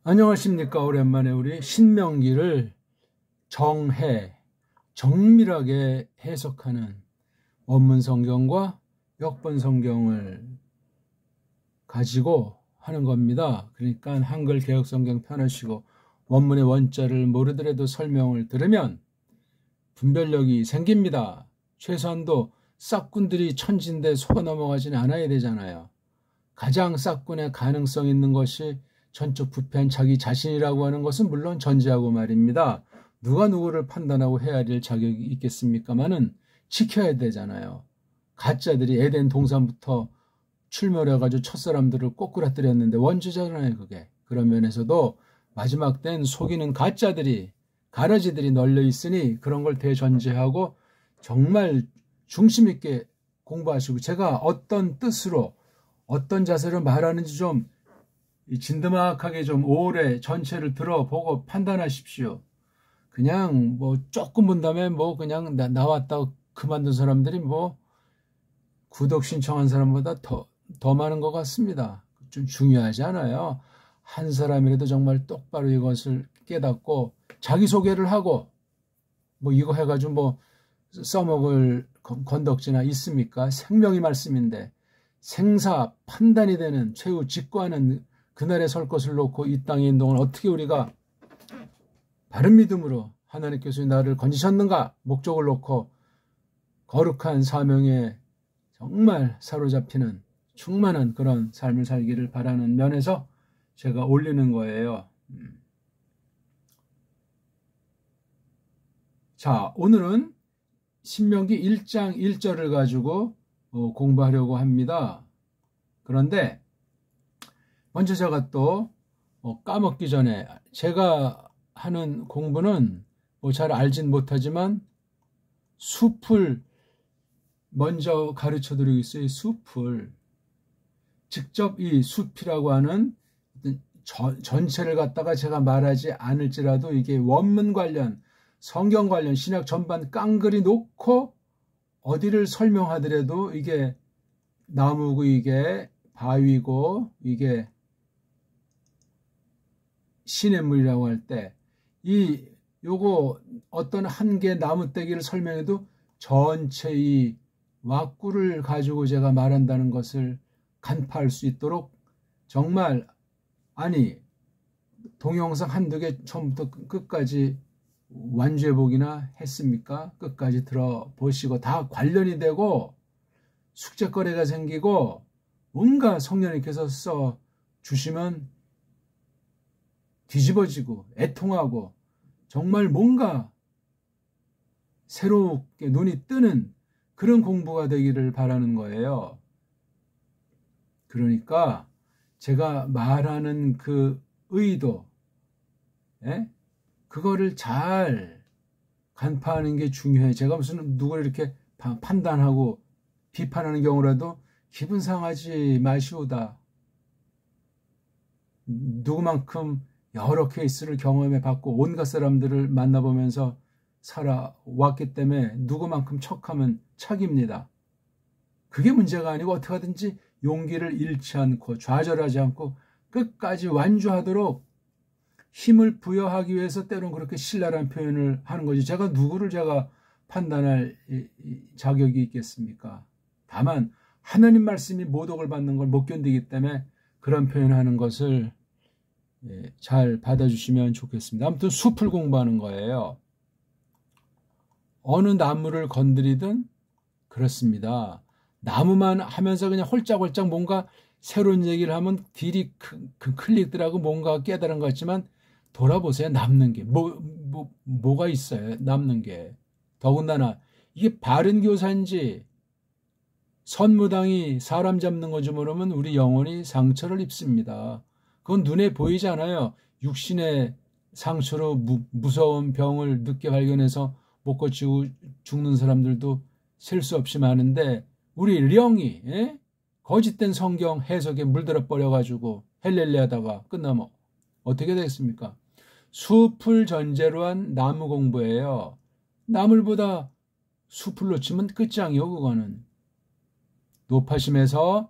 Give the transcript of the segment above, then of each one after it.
안녕하십니까. 오랜만에 우리 신명기를 정밀하게 해석하는 원문 성경과 역본 성경을 가지고 하는 겁니다. 그러니까 한글 개역 성경 펴놓으시고 원문의 원자를 모르더라도 설명을 들으면 분별력이 생깁니다. 최소한도 싹군들이 천진데 속아 넘어가지는 않아야 되잖아요. 가장 싹군의 가능성 있는 것이 전적 부패한 자기 자신이라고 하는 것은 물론 전제하고 말입니다. 누가 누구를 판단하고 헤아릴 자격이 있겠습니까마는 지켜야 되잖아요. 가짜들이 에덴 동산부터 출몰해가지고 첫사람들을 꼬꾸라뜨렸는데 원죄잖아요, 그게. 그런 면에서도 마지막 때는 속이는 가라지들이 널려 있으니 그런 걸 대전제하고 정말 중심 있게 공부하시고, 제가 어떤 뜻으로 어떤 자세로 말하는지 좀 진드막하게 좀 오래 전체를 들어보고 판단하십시오. 그냥 뭐 조금 본 다음에 뭐 그냥 나왔다 그만둔 사람들이 뭐 구독 신청한 사람보다 더 많은 것 같습니다. 좀 중요하지 않아요? 한 사람이라도 정말 똑바로 이것을 깨닫고 자기소개를 하고 뭐 이거 해가지고 뭐 써먹을 건덕지나 있습니까? 생명의 말씀인데 생사 판단이 되는 최후 직관은 그날에 설 것을 놓고 이 땅에 있는 동안 어떻게 우리가 바른 믿음으로 하나님께서 나를 건지셨는가 목적을 놓고 거룩한 사명에 정말 사로잡히는 충만한 그런 삶을 살기를 바라는 면에서 제가 올리는 거예요. 자, 오늘은 신명기 1장 1절을 가지고 공부하려고 합니다. 그런데 먼저 제가 또 까먹기 전에, 제가 하는 공부는 뭐 잘 알진 못하지만 숲을 먼저 가르쳐 드리고 있어요. 숲을 직접 이 숲이라고 하는 전체를 갖다가 제가 말하지 않을지라도 이게 원문 관련, 성경 관련, 신약 전반 깡그리 놓고 어디를 설명하더라도 이게 나무고 이게 바위고 이게 시냇물이라고 할 때 요거 어떤 한 개 나무떼기를 설명해도 전체의 왁구를 가지고 제가 말한다는 것을 간파할 수 있도록 정말, 아니 동영상 한두 개 처음부터 끝까지 완주해보기나 했습니까? 끝까지 들어보시고 다 관련이 되고 숙제거리가 생기고 뭔가 성령님께서 써 주시면 뒤집어지고 애통하고 정말 뭔가 새롭게 눈이 뜨는 그런 공부가 되기를 바라는 거예요. 그러니까 제가 말하는 그 의도, 그거를 잘 간파하는 게 중요해요. 제가 무슨 누구를 이렇게 판단하고 비판하는 경우라도 기분 상하지 마시오다. 누구만큼 여러 케이스를 경험해 봤고 온갖 사람들을 만나보면서 살아왔기 때문에 누구만큼 척하면 척입니다. 그게 문제가 아니고 어떻게 하든지 용기를 잃지 않고 좌절하지 않고 끝까지 완주하도록 힘을 부여하기 위해서 때로는 그렇게 신랄한 표현을 하는 거지. 제가 누구를 판단할 자격이 있겠습니까? 다만 하나님 말씀이 모독을 받는 걸 못 견디기 때문에 그런 표현하는 것을 잘 받아주시면 좋겠습니다. 아무튼 숲을 공부하는 거예요. 어느 나무를 건드리든 그렇습니다. 나무만 하면서 그냥 홀짝홀짝 뭔가 새로운 얘기를 하면 딜이 클릭들하고 뭔가 깨달은 것 같지만 돌아보세요. 남는 게 뭐가 있어요? 남는 게. 더군다나 이게 바른 교사인지 선무당이 사람 잡는 건지 모르면 우리 영혼이 상처를 입습니다. 그건 눈에 보이잖아요. 육신의 상처로 무서운 병을 늦게 발견해서 못 고치고 죽는 사람들도 셀 수 없이 많은데 우리 영이 거짓된 성경 해석에 물들어 버려가지고 헬렐레 하다가 끝나면 어떻게 되겠습니까? 숲을 전제로 한 나무 공부예요. 나물보다 숲을 놓치면 끝장이요. 그거는 노파심에서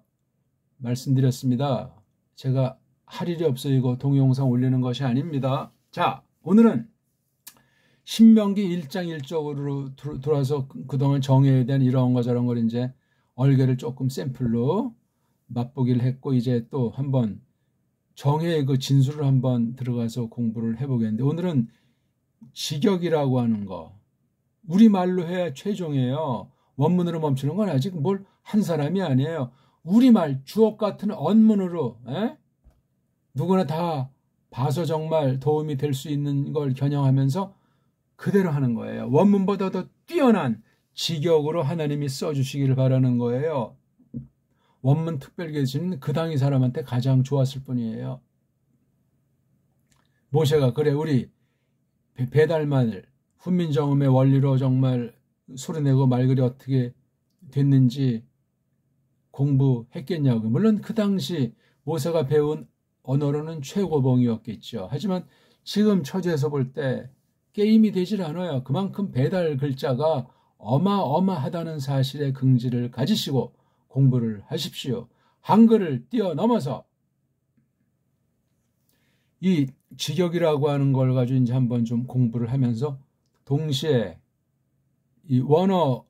말씀드렸습니다. 제가 할 일이 없어 이거 동영상 올리는 것이 아닙니다. 자, 오늘은 신명기 1장 1절로 들어와서 그동안 정해에 대한 이런 거 저런 걸 이제 얼개를 조금 샘플로 맛보기를 했고, 이제 또 한번 정해의 그 진술을 한번 들어가서 공부를 해보겠는데, 오늘은 직역이라고 하는 거, 우리말로 해야 최종이에요. 원문으로 멈추는 건 아직 뭘 한 사람이 아니에요. 우리말 주어 같은 언문으로 누구나 다 봐서 정말 도움이 될 수 있는 걸 겨냥하면서 그대로 하는 거예요. 원문보다 더 뛰어난 직역으로 하나님이 써주시기를 바라는 거예요. 원문 특별계시는 그 당시 사람한테 가장 좋았을 뿐이에요. 모세가 그래 우리 배달만을 훈민정음의 원리로 정말 소리내고 말글이 어떻게 됐는지 공부했겠냐고. 물론 그 당시 모세가 배운 언어로는 최고봉이었겠죠. 하지만 지금 처지에서 볼 때 게임이 되질 않아요. 그만큼 배달 글자가 어마어마하다는 사실의 긍지를 가지시고 공부를 하십시오. 한글을 뛰어넘어서 이 직역이라고 하는 걸 가지고 이제 한번 좀 공부를 하면서 동시에 이 원어의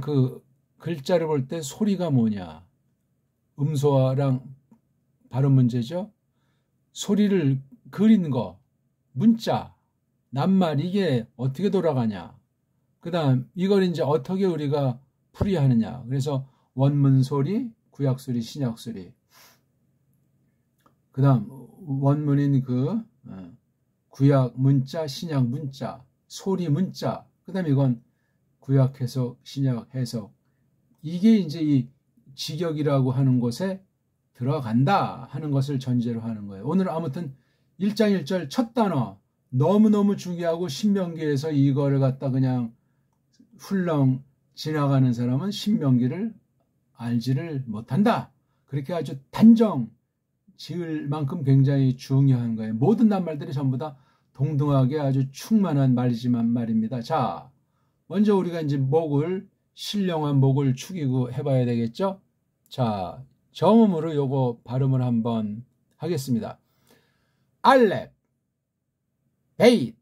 그 글자를 볼 때 소리가 뭐냐, 음소화랑 발음 문제죠. 소리를 그린 거, 문자, 낱말 이게 어떻게 돌아가냐. 그 다음 이걸 이제 어떻게 우리가 풀이하느냐. 그래서 원문 소리, 구약 소리, 신약 소리. 그 다음 원문인 그 구약 문자, 신약 문자, 소리 문자. 그 다음 이건 구약 해석, 신약 해석. 이게 이제 이 직역이라고 하는 곳에 들어간다 하는 것을 전제로 하는 거예요. 오늘 아무튼 1장 1절 첫 단어 너무너무 중요하고, 신명기에서 이거를 갖다 그냥 훌렁 지나가는 사람은 신명기를 알지를 못한다. 그렇게 아주 단정 지을 만큼 굉장히 중요한 거예요. 모든 낱말들이 전부 다 동등하게 아주 충만한 말이지만 말입니다. 자, 먼저 우리가 이제 신령한 목을 축이고 해봐야 되겠죠? 자, 정음으로 요거 발음을 한번 하겠습니다. 알렙, 베잇,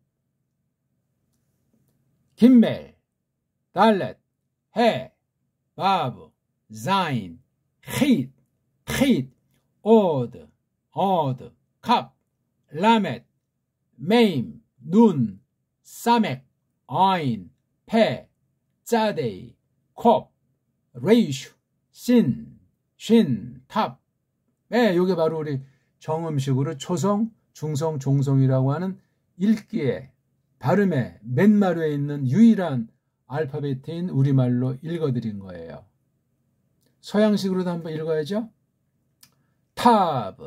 김멜, 달렛, 해, 바브, 자인, 흣, 흣, 오드, 캅, 라멧, 메임, 눈, 사멕, 아인, 페, 짜데이, 콥, 레이슈, 신, 쉰, 탑. 요게 바로 우리 정음식으로 초성, 중성, 종성이라고 하는 읽기에, 발음에, 맨마루에 있는 유일한 알파벳인 우리말로 읽어드린 거예요. 서양식으로도 한번 읽어야죠. 탑,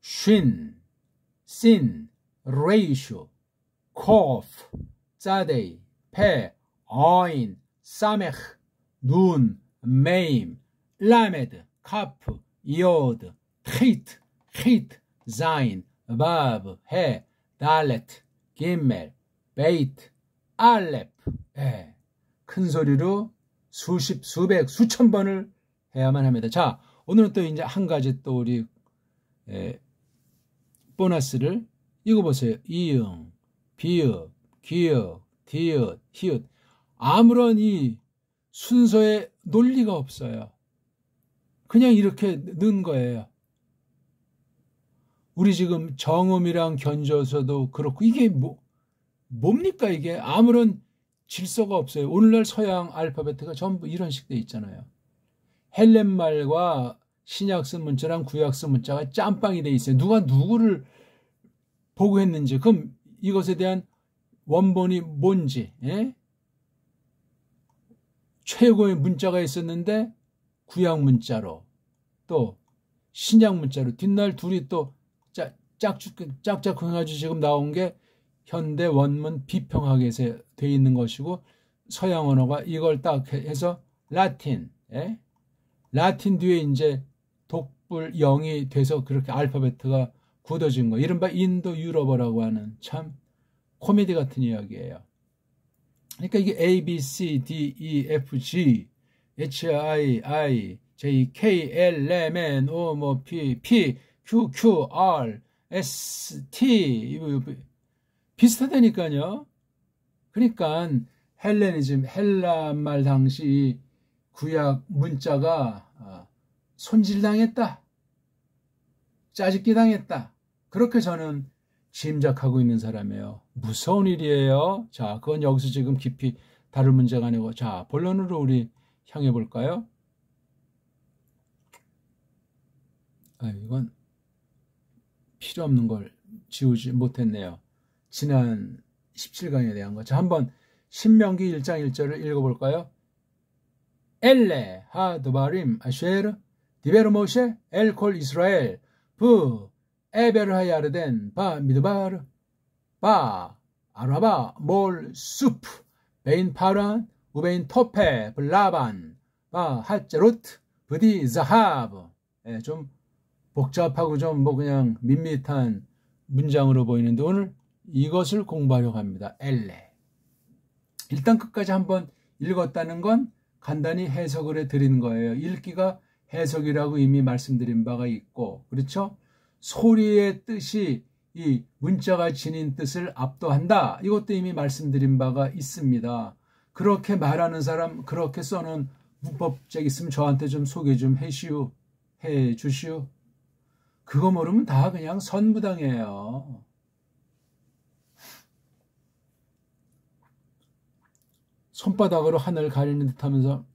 쉰, 신, 레이슈, 코프, 짜데이, 페, 어인, 사메흐, 눈, 메임, 라메드, 카프, 이오드, 흣, 자인, 바브, 해, 달렛, 김멜, 베이트, 알렙. 큰 소리로 수십, 수백, 수천 번을 해야만 합니다. 자, 오늘은 또 이제 한 가지 또 우리 보너스를 이거 보세요. 이응, 비읍, 기읍, 디읒, 히읗. 아무런 이 순서의 논리가 없어요. 그냥 이렇게 넣은 거예요. 우리 지금 정음이랑 견줘서도 그렇고, 이게 뭡니까 이게? 아무런 질서가 없어요. 오늘날 서양 알파벳가 전부 이런 식돼 있잖아요. 헬렌말과 신약 쓴 문자랑 구약 쓴 문자가 짬빵이 돼 있어요. 누가 누구를 보고 했는지, 그럼 이것에 대한 원본이 뭔지, 최고의 문자가 있었는데 구약 문자로 또 신약 문자로 뒷날 둘이 또 짝짝꿍 해가지고 지금 나온 게 현대 원문 비평학에 돼 있는 것이고, 서양 언어가 이걸 딱 해서 라틴 뒤에 이제 독불 0이 돼서 그렇게 알파벳가 굳어진 거, 이른바 인도 유럽어라고 하는 참 코미디 같은 이야기예요. 그러니까 이게 A, B, C, D, E, F, G, H, I, J, K, L, M, N, O, P, Q, QQRST 비슷하다니까요. 그러니까 헬레니즘, 헬라말 당시 구약 문자가 손질당했다, 짜집기 당했다, 그렇게 저는 짐작하고 있는 사람이에요. 무서운 일이에요. 자, 그건 여기서 지금 깊이 다룰 문제가 아니고, 자, 본론으로 우리 향해 볼까요? 이건 필요 없는 걸 지우지 못했네요. 지난 17강에 대한 거. 자, 한번 신명기 1장 1절을 읽어볼까요? 엘레 하드바림 아쉐르 디베르 모셰 엘콜 이스라엘 부 에베르하야르덴 바 미드바르 바 아라바 몰 수프 베인 파란 우베인 토페 블라반 바 하제루트 부디 자하브. 좀 복잡하고 좀 그냥 밋밋한 문장으로 보이는데 오늘 이것을 공부하려고 합니다. 엘레. 일단 끝까지 한번 읽었다는 건 간단히 해석을 해드리는 거예요. 읽기가 해석이라고 이미 말씀드린 바가 있고, 그렇죠? 소리의 뜻이 이 문자가 지닌 뜻을 압도한다. 이것도 이미 말씀드린 바가 있습니다. 그렇게 말하는 사람, 그렇게 써놓은 문법책 있으면 저한테 좀 소개 좀 해 주시오. 그거 모르면 다 그냥 선무당이에요. 손바닥으로 하늘 가리는 듯 하면서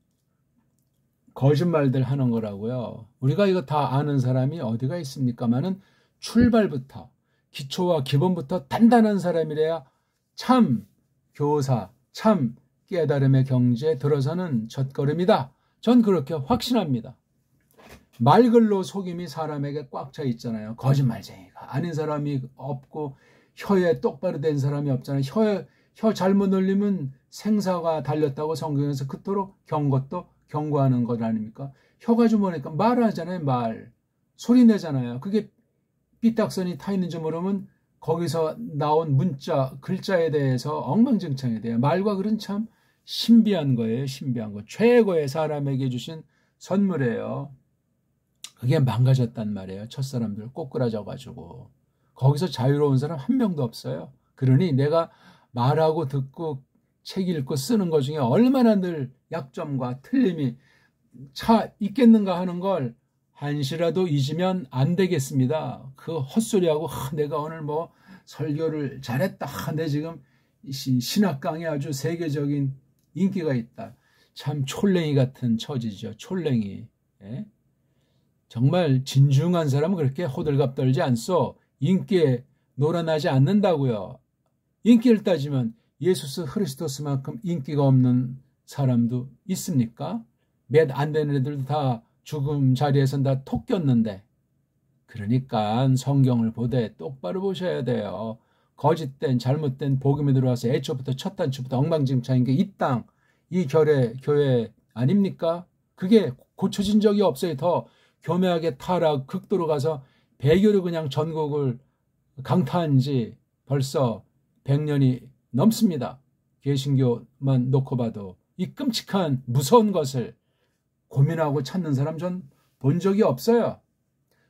거짓말들 하는 거라고요. 우리가 이거 다 아는 사람이 어디가 있습니까마는 출발부터 기초와 기본부터 단단한 사람이래야 참 교사, 참 깨달음의 경지에 들어서는 첫걸음이다. 전 그렇게 확신합니다. 말글로 속임이 사람에게 꽉 차 있잖아요. 거짓말쟁이가 아닌 사람이 없고 혀에 똑바로 된 사람이 없잖아요. 혀 잘못 놀리면 생사가 달렸다고 성경에서 그토록 경고하는 것 아닙니까? 혀가 좀 보니까 말하잖아요. 말. 소리 내잖아요. 그게 삐딱선이 타 있는지 모르면 거기서 나온 문자, 글자에 대해서 엉망진창이 돼요. 말과 글은 참 신비한 거예요. 신비한 거. 최고의 사람에게 주신 선물이에요. 그게 망가졌단 말이에요. 첫사람들 꼬꾸라져가지고. 거기서 자유로운 사람 한 명도 없어요. 그러니 내가 말하고 듣고 책 읽고 쓰는 것 중에 얼마나 늘 약점과 틀림이 차 있겠는가 하는 걸 한시라도 잊으면 안 되겠습니다. 그 헛소리하고 내가 오늘 뭐 설교를 잘했다. 내 지금 신학 강의 아주 세계적인 인기가 있다. 참 촐랭이 같은 처지죠. 촐랭이. 예? 정말 진중한 사람은 그렇게 호들갑 떨지 않소. 인기에 놀아나지 않는다고요. 인기를 따지면 예수스 크리스토스만큼 인기가 없는 사람도 있습니까? 몇 안 되는 애들도 다 죽음 자리에선 다 톡 꼈는데. 그러니까 성경을 보되 똑바로 보셔야 돼요. 거짓된 잘못된 복음에 들어와서 애초부터 첫 단추부터 엉망진창인 게 이 땅, 이 교회 아닙니까? 그게 고쳐진 적이 없어요. 더 교묘하게 타락 극도로 가서 배교로 그냥 전국을 강타한 지 벌써 100년이 넘습니다. 개신교만 놓고 봐도 이 끔찍한 무서운 것을 고민하고 찾는 사람 전 본 적이 없어요.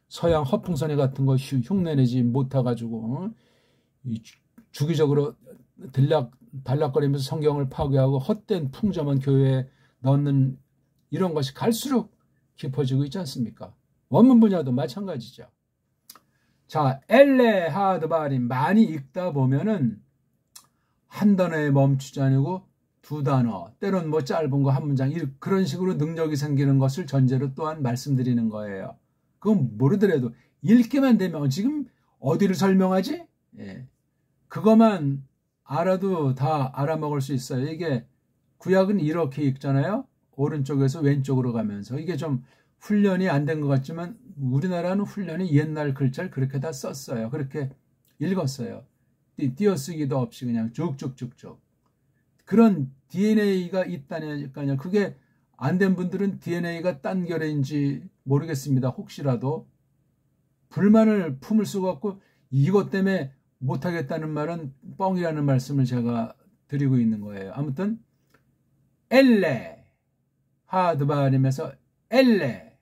서양 허풍선회 같은 거 흉내내지 못해가지고 주기적으로 달락거리면서 성경을 파괴하고 헛된 풍자만 교회에 넣는 이런 것이 갈수록 깊어지고 있지 않습니까? 원문 분야도 마찬가지죠. 자, 엘레 하드바림 많이 읽다 보면은 한 단어에 멈추지 않고 두 단어, 때론 뭐 짧은 거 한 문장 그런 식으로 능력이 생기는 것을 전제로 또한 말씀드리는 거예요. 그건 모르더라도 읽기만 되면 지금 어디를 설명하지? 예. 그것만 알아도 다 알아먹을 수 있어요. 이게 구약은 이렇게 읽잖아요. 오른쪽에서 왼쪽으로 가면서. 이게 좀 훈련이 안 된 것 같지만 우리나라는 훈련이 옛날 글자를 그렇게 다 썼어요. 그렇게 읽었어요. 띄어쓰기도 없이 그냥 쭉쭉쭉쭉. 그런 DNA가 있다니까요. 그게 안 된 분들은 DNA가 딴 결인지 모르겠습니다. 혹시라도 불만을 품을 수가 없고 이것 때문에 못하겠다는 말은 뻥이라는 말씀을 제가 드리고 있는 거예요. 아무튼 엘레 하드바림에서 엘레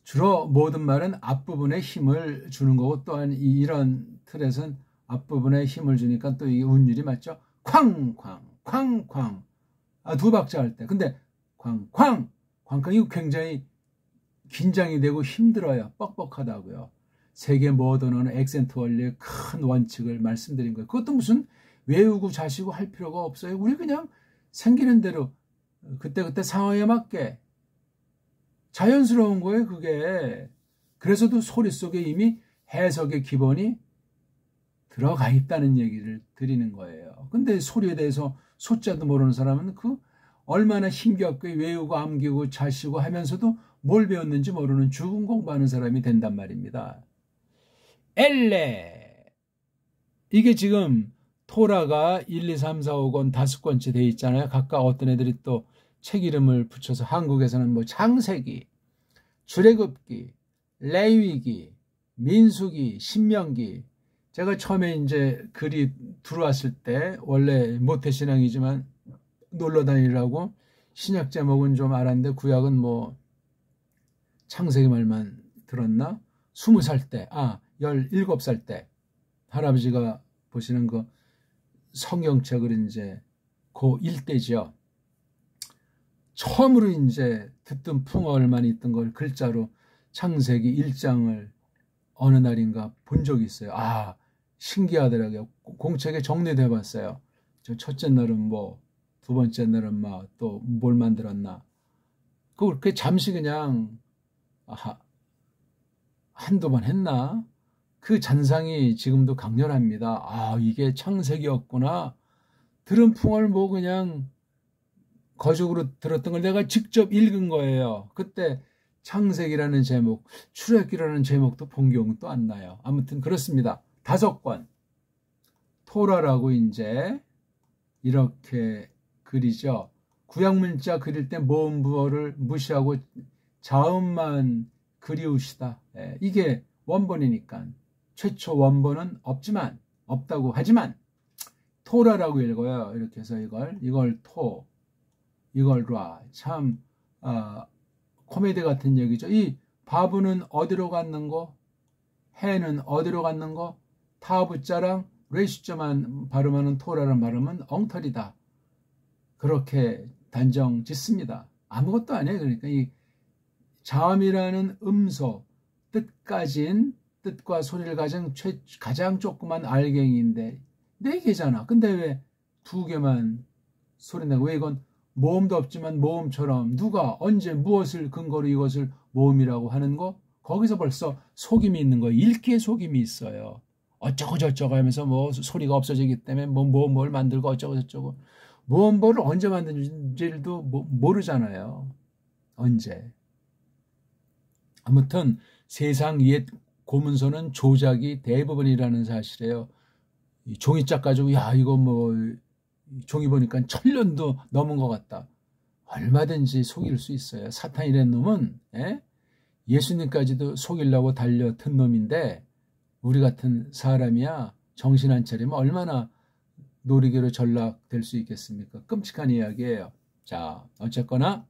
주로 모든 말은 앞부분에 힘을 주는 거고, 또한 이런 틀에서는 앞부분에 힘을 주니까 또 이게 운율이 맞죠? 쾅쾅 쾅쾅. 두 박자 할 때. 근데 쾅쾅 쾅쾅이 굉장히 긴장이 되고 힘들어요. 뻑뻑하다고요. 세계 모던어는 액센트 원리의 큰 원칙을 말씀드린 거예요. 그것도 무슨 외우고 자시고 할 필요가 없어요. 우리 그냥 생기는 대로 그때그때 상황에 맞게 자연스러운 거예요, 그게. 그래서도 소리 속에 이미 해석의 기본이 들어가 있다는 얘기를 드리는 거예요. 근데 소리에 대해서 소자도 모르는 사람은 그 얼마나 힘겹게 외우고 암기고 자시고 하면서도 뭘 배웠는지 모르는 죽은 공부하는 사람이 된단 말입니다. 엘레. 이게 지금 토라가 1, 2, 3, 4, 5권 5권째 돼 있잖아요. 각각 어떤 애들이 또 책 이름을 붙여서 한국에서는 뭐 창세기, 출애굽기, 레위기, 민수기, 신명기. 제가 처음에 이제 글이 들어왔을 때 원래 모태신앙이지만 놀러 다니라고 신약 제목은 좀 알았는데 구약은 뭐 창세기 말만 들었나? 20살 때, 17살 때 할아버지가 보시는 그 성경책을 이제 고1 때죠. 처음으로 이제 듣던 풍어만 있던 걸 글자로 창세기 1장을 어느 날인가 본 적이 있어요. 신기하더라고요. 공책에 정리도 해봤어요. 저 첫째 날은 뭐, 두 번째 날은 뭐, 또 뭘 만들었나. 그렇게 잠시 그냥, 한두 번 했나? 그 잔상이 지금도 강렬합니다. 이게 창세기였구나. 들은 풍어를 뭐 그냥 거죽으로 들었던 걸 내가 직접 읽은 거예요. 그때 창세기라는 제목, 출애굽기라는 제목도 본 기억도 안 나요. 아무튼 그렇습니다. 5권. 토라라고 이제 이렇게 그리죠. 구약문자 그릴 때 모음부어를 무시하고 자음만 그리우시다. 이게 원본이니까. 최초 원본은 없다고 하지만 토라라고 읽어요. 이렇게 해서 이걸 토, 이걸 라. 참 코미디 같은 얘기죠. 이 바브는 어디로 갔는고, 해는 어디로 갔는고, 타부자랑 레시자만 발음하는 토라란 발음은 엉터리다. 그렇게 단정 짓습니다. 아무것도 아니에요. 그러니까 이 자음이라는 음소, 뜻과 소리를 가장 조그만 알갱이인데 4개잖아. 근데 왜 2개만 소리 내고, 왜 이건 모음도 없지만 모음처럼 누가 언제 무엇을 근거로 이것을 모음이라고 하는 거, 거기서 벌써 속임이 있는 거예요. 읽기에 속임이 있어요. 어쩌고 저쩌고 하면서 뭐 소리가 없어지기 때문에 뭘 만들고 어쩌고 저쩌고. 뭐를 언제 만든지도 모르잖아요. 언제. 아무튼 세상 옛 고문서는 조작이 대부분이라는 사실이에요. 종이짝 가지고 이거 뭐 종이 보니까 1000년도 넘은 것 같다. 얼마든지 속일 수 있어요. 사탄이라는 놈은 예수님까지도 속이려고 달려든 놈인데, 우리 같은 사람이야 정신 안 차리면 얼마나 놀이개로 전락될 수 있겠습니까? 끔찍한 이야기예요. 자, 어쨌거나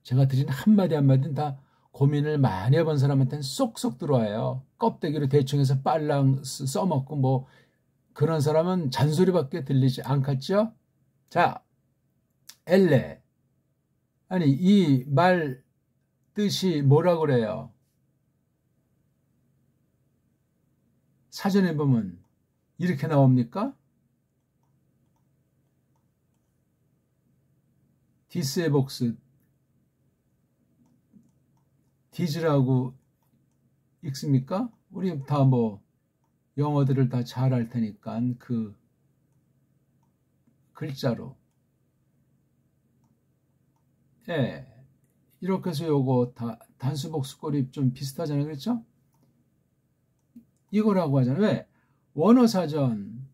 제가 드린 한마디 한마디는 다 고민을 많이 해본 사람한테는 쏙쏙 들어와요. 껍데기로 대충 해서 빨랑 써먹고 뭐 그런 사람은 잔소리밖에 들리지 않겠죠? 자, 엘레. 아니, 이 말 뜻이 뭐라 그래요? 사전에 보면 이렇게 나옵니까? 디스의 복수, 디즈라고 읽습니까? 우리 다 뭐 영어들을 다 잘 알 테니까 그 글자로. 이렇게 해서 요거 다 단수복수꼴이 좀 비슷하잖아요. 그렇죠? 이거라고 하잖아요. 왜? 원어사전,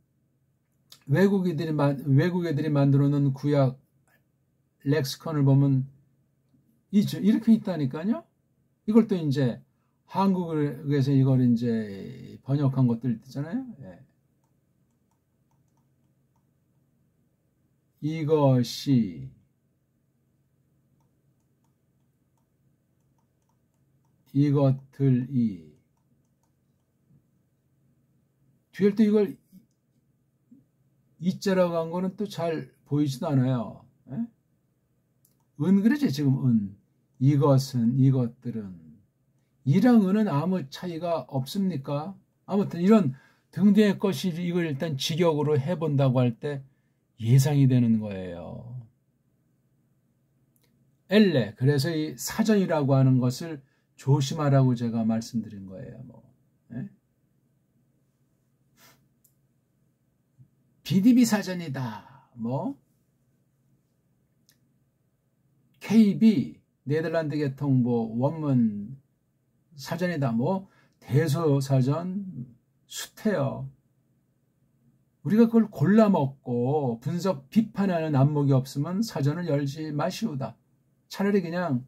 외국 애들이 만들어 놓은 구약 렉시컨을 보면 이렇게 있다니까요. 이걸 또 이제 한국에서 이걸 이제 번역한 것들 있잖아요. 이것들이. 뒤에 또 이걸 이자라고 한 거는 또 잘 보이지도 않아요. 에? 은 그러지 지금 은. 이것은, 이것들은. 이랑 은은 아무 차이가 없습니까? 아무튼 이런 등등의 것이 이걸 일단 직역으로 해본다고 할 때 예상이 되는 거예요. 엘레. 그래서 이 사전이라고 하는 것을 조심하라고 제가 말씀드린 거예요. 예? BDB 사전이다. KB 네덜란드 계통 원문 사전이다. 대소사전 수태요. 우리가 그걸 골라 먹고 분석 비판하는 안목이 없으면 사전을 열지 마시오다. 차라리 그냥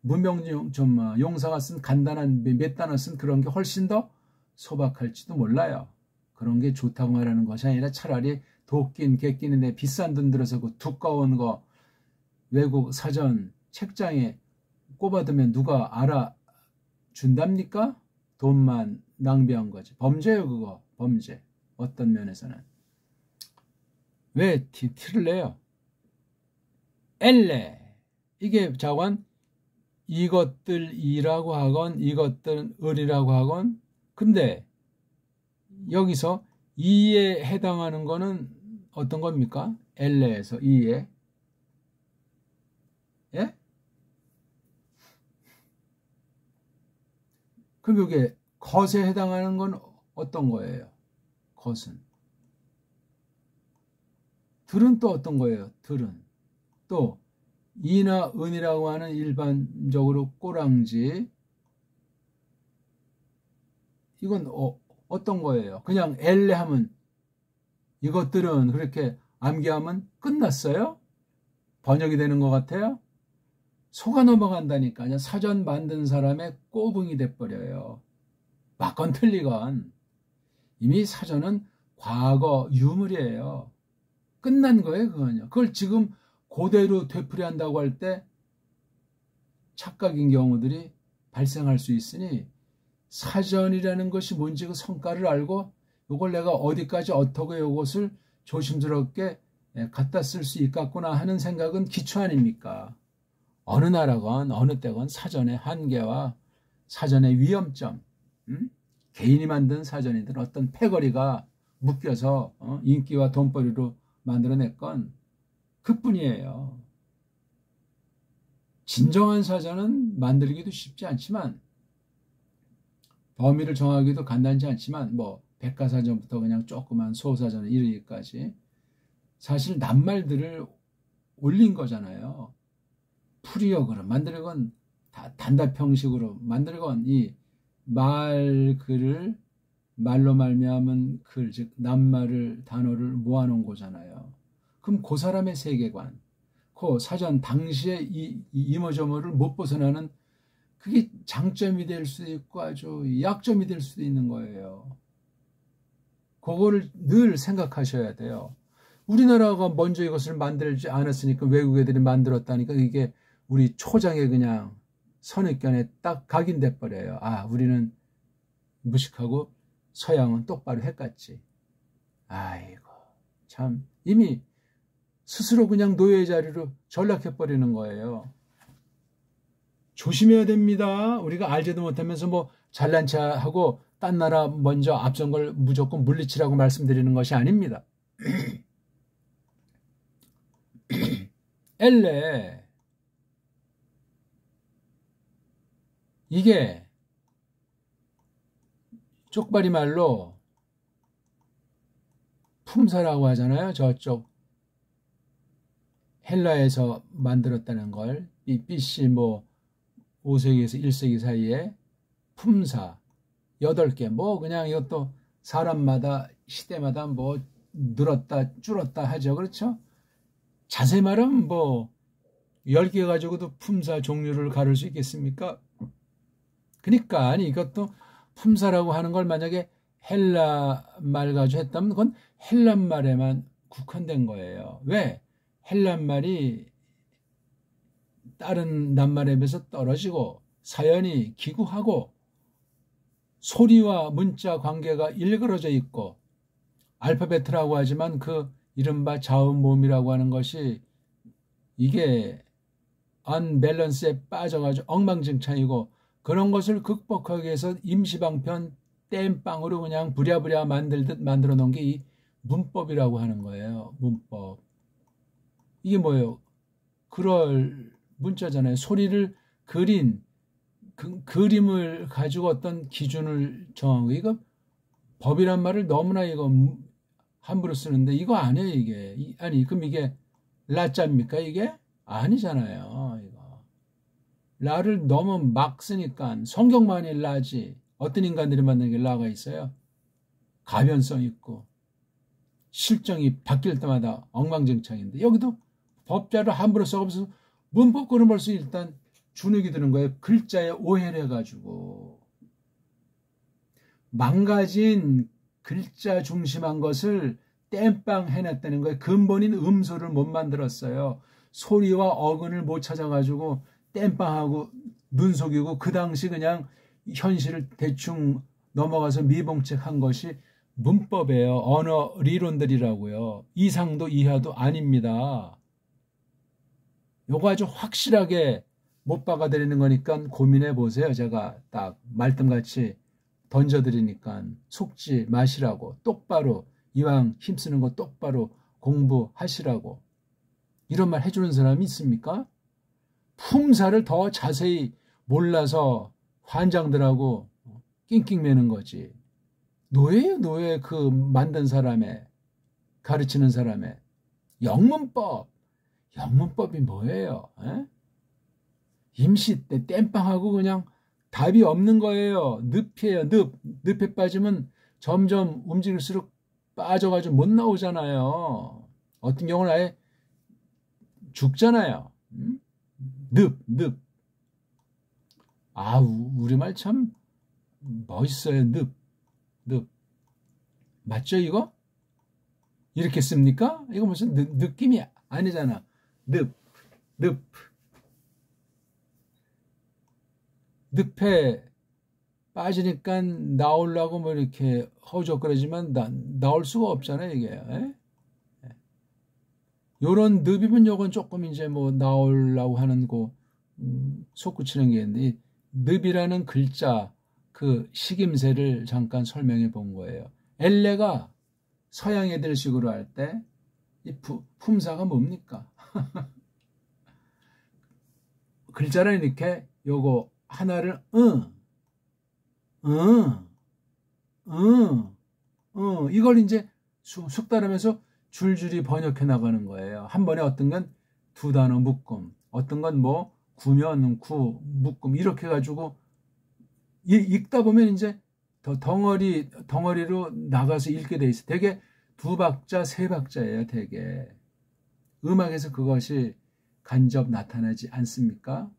용사가 쓴 간단한 몇 단어 쓴 그런 게 훨씬 더 소박할지도 몰라요. 그런 게 좋다고 말하는 것이 아니라 차라리 도끼는 객기는데 비싼 돈 들어서 그 두꺼운 거 외국 사전 책장에 꼽아두면 누가 알아준답니까? 돈만 낭비한 거지. 범죄예요, 그거. 범죄. 어떤 면에서는. 왜 티를 내요? 엘레. 이게 자관 이것들이라고 하건 이것들은 을이라고 하건. 근데 여기서 이에 해당하는 거는 어떤 겁니까? 엘레에서 이에. 예? 그럼 이게 것에 해당하는 건 어떤 거예요? 것은. 들은 또 어떤 거예요? 들은. 또 이나 은이라고 하는 일반적으로 꼬랑지. 이건 어떤 거예요? 그냥 엘레 하면 이것들은 그렇게 암기하면 끝났어요? 번역이 되는 것 같아요? 속아 넘어간다니까요. 사전 만든 사람의 꼬붕이 돼버려요. 맞건 틀리건. 이미 사전은 과거 유물이에요. 끝난 거예요, 그건요. 그걸 지금 그대로 되풀이한다고 할 때 착각인 경우들이 발생할 수 있으니 사전이라는 것이 뭔지 그 성과를 알고 이걸 내가 어디까지 어떻게 이것을 조심스럽게 갖다 쓸 수 있겠구나 하는 생각은 기초 아닙니까? 어느 나라건 어느 때건 사전의 한계와 사전의 위험점, 개인이 만든 사전이든 어떤 패거리가 묶여서 인기와 돈벌이로 만들어냈건 그뿐이에요. 진정한 사전은 만들기도 쉽지 않지만 범위를 정하기도 간단치 않지만 백과사전부터 그냥 조그만 소사전에 이르기까지 사실 낱말들을 올린 거잖아요. 풀이역으로 만들건 단답형식으로 만들건 이 말글을 말로 말미암은 글, 즉 낱말을 단어를 모아놓은 거잖아요. 그럼 그 사람의 세계관, 그 사전 당시의 이 이모저모를 못 벗어나는 그게 장점이 될 수도 있고 아주 약점이 될 수도 있는 거예요. 그거를 늘 생각하셔야 돼요. 우리나라가 먼저 이것을 만들지 않았으니까 외국 애들이 만들었다니까 이게 우리 초장에 그냥 선입견에 딱 각인돼 버려요. 아, 우리는 무식하고 서양은 똑바로 했겠지. 아이고, 참 이미 스스로 그냥 노예의 자리로 전락해 버리는 거예요. 조심해야 됩니다. 우리가 알지도 못하면서 잘난 척하고 딴 나라 먼저 앞선 걸 무조건 물리치라고 말씀드리는 것이 아닙니다. 엘레. 이게 쪽발이 말로 품사라고 하잖아요. 저쪽 헬라에서 만들었다는 걸 BC 5세기에서 1세기 사이에 품사 8개 그냥 이것도 사람마다 시대마다 늘었다 줄었다 하죠. 그렇죠? 자세히 말하면 10개 가지고도 품사 종류를 가를 수 있겠습니까? 그러니까 이것도 품사라고 하는 걸 만약에 헬라 말 가지고 했다면 그건 헬라 말에만 국한된 거예요. 왜? 헬라 말이 다른 낱말에 비해서 떨어지고 사연이 기구하고 소리와 문자 관계가 일그러져 있고 알파벳이라고 하지만 그 이른바 자음모음이라고 하는 것이 이게 언밸런스에 빠져가지고 엉망진창이고 그런 것을 극복하기 위해서 임시방편 땜빵으로 그냥 부랴부랴 만들듯 만들어 놓은 게 이 문법이라고 하는 거예요. 문법. 이게 뭐예요? 그럴 문자잖아요. 소리를 그린 그림을 가지고 어떤 기준을 정한 거. 이거 법이란 말을 너무나 이거 함부로 쓰는데 이거 아니에요. 이게 아니 그럼 이게 라자입니까? 이게 아니잖아요. 이거 라를 너무 막 쓰니까 성경만이 라지. 어떤 인간들이 만든 게 라가 있어요. 가변성 있고 실정이 바뀔 때마다 엉망진창인데 여기도 법자를 함부로 써서 문법권은 벌써 일단 주눅이 드는 거예요. 글자에 오해를 해가지고 망가진 글자 중심한 것을 땜빵 해놨다는 거예요. 근본인 음소를 못 만들었어요. 소리와 어근을 못 찾아가지고 땜빵하고 눈 속이고 그 당시 그냥 현실을 대충 넘어가서 미봉책한 것이 문법이에요. 언어 리론들이라고요. 이상도 이하도 아닙니다. 요거 아주 확실하게 못 박아드리는 거니까 고민해 보세요. 제가 딱 말씀같이 던져드리니까 속지 마시라고 똑바로 이왕 힘쓰는 거 똑바로 공부하시라고 이런 말 해주는 사람이 있습니까? 품사를 더 자세히 몰라서 환장들하고 낑낑매는 거지. 노예예요, 노예. 그 만든 사람의 가르치는 사람의 영문법이 뭐예요? 에? 임시 때 땜빵하고 그냥 답이 없는 거예요. 늪이에요. 늪에 빠지면 점점 움직일수록 빠져가지고 못 나오잖아요. 어떤 경우는 아예 죽잖아요. 늪. 아, 우리말 참 멋있어요. 늪. 맞죠, 이거? 이렇게 씁니까? 이거 무슨 느낌이 아니잖아. 늪. 늪에 빠지니까 나오려고 뭐 이렇게 허우적거리지만 나올 수가 없잖아요, 이게. 에? 요런 늪이면 요건 조금 이제 뭐 나오려고 하는 거 솟구치는 게 있는데 늪이라는 글자 그 식임새를 잠깐 설명해 본 거예요. 엘레가 서양 애들식으로 할 때 이 품사가 뭡니까? 글자를 이렇게 요거 하나를 이걸 이제 숙달하면서 줄줄이 번역해 나가는 거예요. 한 번에 어떤 건 두 단어 묶음, 어떤 건 뭐 구면 구 묶음 이렇게 해가지고 읽다 보면 이제 더 덩어리로 나가서 읽게 돼 있어. 되게 두 박자 세 박자예요. 되게 음악에서 그것이 간접 나타나지 않습니까?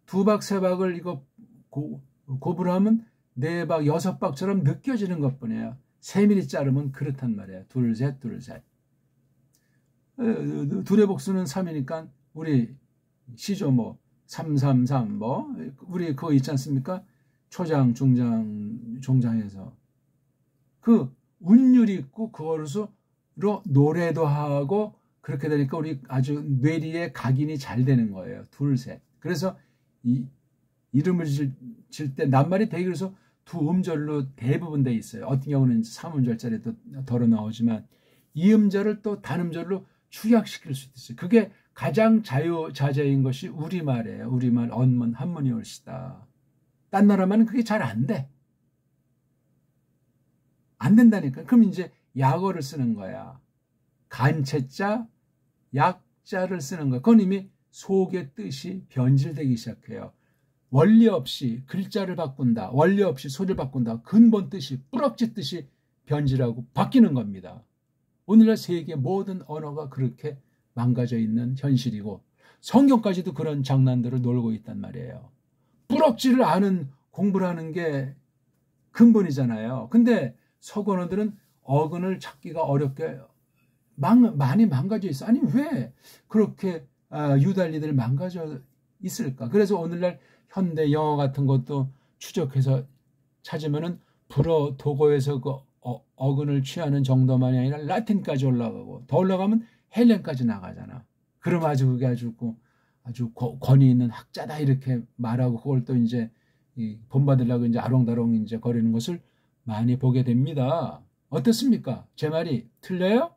두 박 세 박을 이거 곱으로 하면 네 박 여섯 박처럼 느껴지는 것뿐이에요. 3mm 자르면 그렇단 말이에요. 둘 셋. 둘의 복수는 3이니까 우리 시조 뭐 333 뭐 우리 그거 있지 않습니까? 초장, 중장, 종장에서 그 운율이 있고 그거로 노래도 하고 그렇게 되니까 우리 아주 뇌리에 각인이 잘 되는 거예요. 둘 셋. 그래서 이 이름을 질 때 낱말이 되게 그래서 두 음절로 대부분 돼 있어요. 어떤 경우는 3음절짜리도 덜어 나오지만 이 음절을 또 단음절로 축약시킬 수도 있어요. 그게 가장 자유자재인 것이 우리말이에요. 우리말 언문 한문이 옳시다. 딴 나라만은 그게 잘 안 돼. 안 된다니까. 그럼 이제 약어를 쓰는 거야. 간체자, 약자를 쓰는 거야. 그건 이미 속의 뜻이 변질되기 시작해요. 원리 없이 글자를 바꾼다. 원리 없이 소리를 바꾼다. 근본 뜻이 뿌럭지 뜻이 변질하고 바뀌는 겁니다. 오늘날 세계 모든 언어가 그렇게 망가져 있는 현실이고 성경까지도 그런 장난들을 놀고 있단 말이에요. 뿌럭지를 아는 공부를 하는 게 근본이잖아요. 근데 서구언어들은 어근을 찾기가 어렵게 많이 망가져 있어. 아니 왜 그렇게 유달리들 망가져 있을까? 그래서 오늘날 현대 영어 같은 것도 추적해서 찾으면은 불어 도고에서 그 어근을 취하는 정도만이 아니라 라틴까지 올라가고 더 올라가면 헬렌까지 나가잖아. 그럼 아주 그게 아주 권위 있는 학자다 이렇게 말하고 그걸 또 이제 본받으려고 이제 아롱다롱 이제 거리는 것을 많이 보게 됩니다. 어떻습니까? 제 말이 틀려요?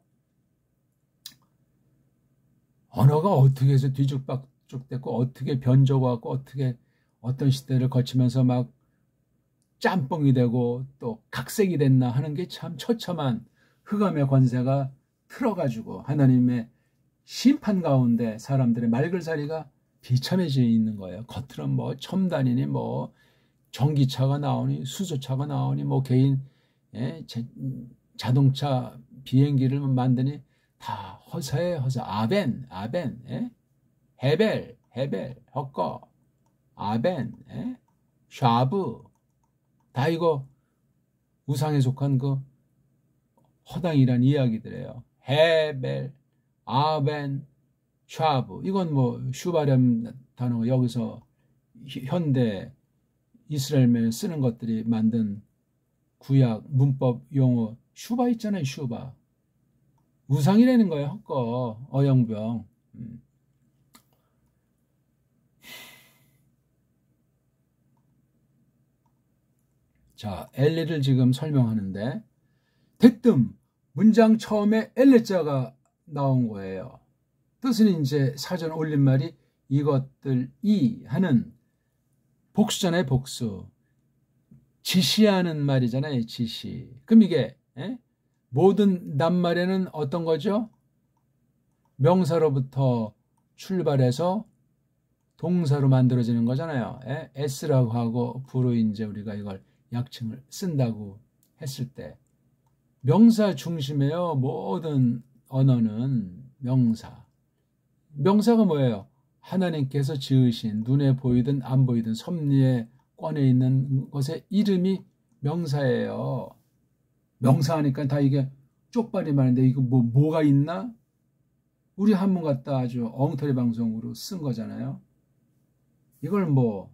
언어가 어떻게 해서 뒤죽박죽됐고 어떻게 변조하고 어떻게 어떤 시대를 거치면서 막 짬뽕이 되고 또 각색이 됐나 하는 게 참 처참한 흑암의 권세가 틀어가지고 하나님의 심판 가운데 사람들의 말글살이가 비참해져 있는 거예요. 겉으로는 뭐 첨단이니 뭐 전기차가 나오니 수소차가 나오니 뭐 개인 자동차 비행기를 만드니 다 허사에 허사. 아벤 헤벨 헛거 아벤 샤브 다 이거 우상에 속한 그 허당이란 이야기들이에요. 헤벨 아벤 샤브 이건 뭐 슈바렘 단어가 여기서 현대 이스라엘면에 쓰는 것들이 만든 구약 문법 용어 슈바 있잖아요. 슈바 우상이라는 거예요. 헛거 어영병. 자, 엘리를 지금 설명하는데 대뜸 문장 처음에 엘레자가 나온 거예요. 뜻은 이제 사전 올림말이 이것들이 하는 복수잖아요. 복수. 지시하는 말이잖아요. 지시. 그럼 이게 모든 낱말에는 어떤 거죠? 명사로부터 출발해서 동사로 만들어지는 거잖아요. S라고 하고 부로 이제 우리가 이걸 약칭을 쓴다고 했을 때 명사 중심이에요. 모든 언어는 명사. 명사가 뭐예요? 하나님께서 지으신 눈에 보이든 안 보이든 섭리에 꺼내 있는 것의 이름이 명사예요. 명사하니까 다 이게 쪽발이 많은데 이거 뭐가 있나? 우리 한문 갖다 아주 엉터리 방송으로 쓴 거잖아요. 이걸 뭐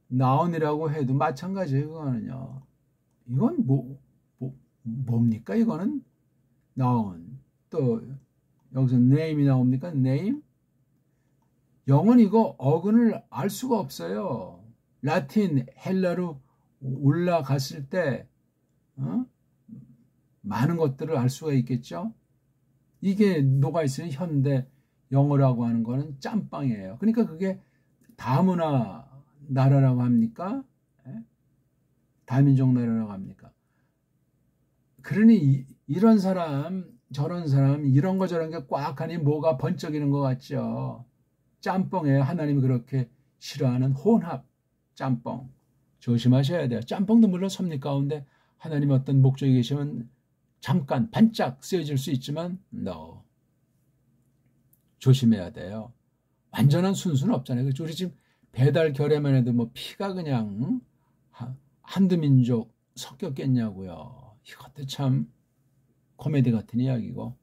나온이라고 해도 마찬가지예요. 이거는요. 이건 뭡니까? 이거는 나온. 또 여기서 name이 나옵니까? name? 영어는 이거 어근을 알 수가 없어요. 라틴, 헬라로 올라갔을 때 많은 것들을 알 수가 있겠죠. 이게 녹아있으니 현대 영어라고 하는 거는 짬빵이에요. 그러니까 그게 다문화 나라라고 합니까? 다민족 나라라고 합니까? 그러니 이런 사람 저런 사람 이런 거 저런 게 꽉 하니 뭐가 번쩍이는 것 같죠. 짬뽕이에요. 하나님이 그렇게 싫어하는 혼합 짬뽕. 조심하셔야 돼요. 짬뽕도 물론 섭리 가운데 하나님 어떤 목적이 계시면 잠깐 반짝 쓰여질 수 있지만 no. 조심해야 돼요. 완전한 순수는 없잖아요. 우리 지금 배달 결례만 해도 뭐 피가 그냥 한두 민족 섞였겠냐고요. 이것도 참 코미디 같은 이야기고.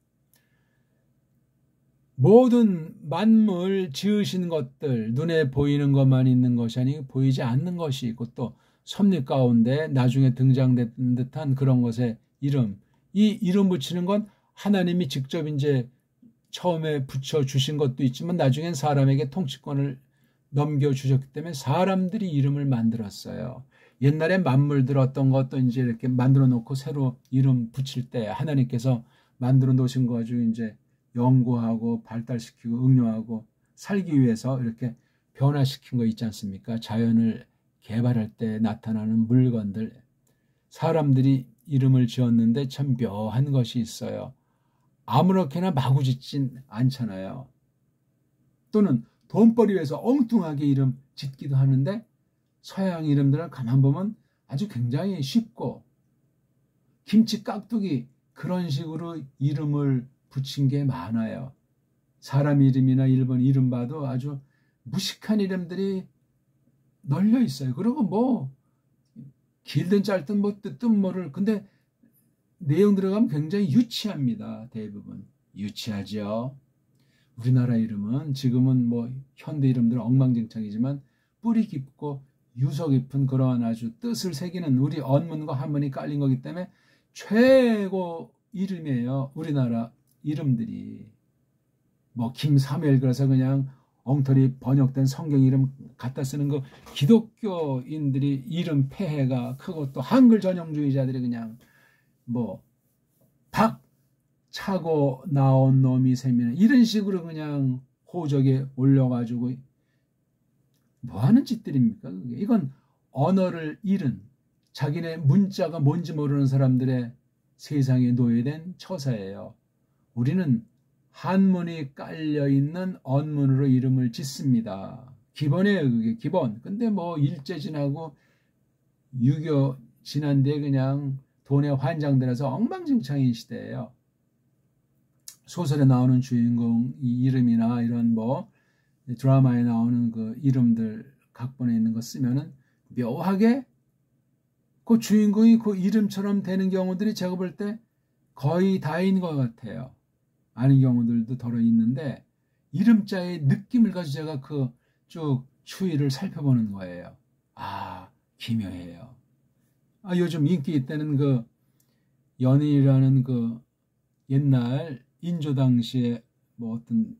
모든 만물 지으신 것들 눈에 보이는 것만 있는 것이 아니고 보이지 않는 것이 있고 또 섭리 가운데 나중에 등장된 듯한 그런 것의 이름. 이 이름 붙이는 건 하나님이 직접 이제 처음에 붙여주신 것도 있지만 나중엔 사람에게 통치권을 넘겨주셨기 때문에 사람들이 이름을 만들었어요. 옛날에 만물들 어떤 것도 이제 이렇게 만들어 놓고 새로 이름 붙일 때 하나님께서 만들어 놓으신 거 가지고 이제 연구하고 발달시키고 응용하고 살기 위해서 이렇게 변화시킨 거 있지 않습니까? 자연을 개발할 때 나타나는 물건들. 사람들이 이름을 지었는데 참 묘한 것이 있어요. 아무렇게나 마구 짓진 않잖아요. 또는 돈벌이 위해서 엉뚱하게 이름 짓기도 하는데 서양 이름들은 가만 보면 아주 굉장히 쉽고 김치 깍두기 그런 식으로 이름을 붙인 게 많아요. 사람 이름이나 일본 이름 봐도 아주 무식한 이름들이 널려 있어요. 그리고 뭐 길든 짧든 뭐 뜻든 뭐를 근데 내용 들어가면 굉장히 유치합니다. 대부분 유치하죠. 우리나라 이름은 지금은 뭐 현대 이름들은 엉망진창이지만 뿌리 깊고 유서 깊은 그런 아주 뜻을 새기는 우리 언문과 한문이 깔린 거기 때문에 최고 이름이에요. 우리나라 이름들이. 뭐 김사무엘 그래서 그냥 엉터리 번역된 성경 이름 갖다 쓰는 그 기독교인들이 이름 폐해가 크고 또 한글 전형주의자들이 그냥 뭐 박 차고 나온 놈이 셈이네 이런 식으로 그냥 호적에 올려가지고 뭐 하는 짓들입니까? 그게? 이건 언어를 잃은 자기네 문자가 뭔지 모르는 사람들의 세상에 놓여된 처사예요. 우리는 한문이 깔려있는 언문으로 이름을 짓습니다. 기본이에요. 그게 기본. 근데 뭐 일제 지나고 6.25 지난 뒤에 그냥 돈에 환장들어서 엉망진창인 시대예요. 소설에 나오는 주인공 이름이나 이런 뭐 드라마에 나오는 그 이름들 각본에 있는 거 쓰면은 묘하게 그 주인공이 그 이름처럼 되는 경우들이 제가 볼 때 거의 다인 것 같아요. 아는 경우들도 더러 있는데 이름자의 느낌을 가지고 제가 그 쭉 추이를 살펴보는 거예요. 아, 기묘해요. 아, 요즘 인기 있다는 그 연인이라는 그 옛날 인조 당시에 뭐 어떤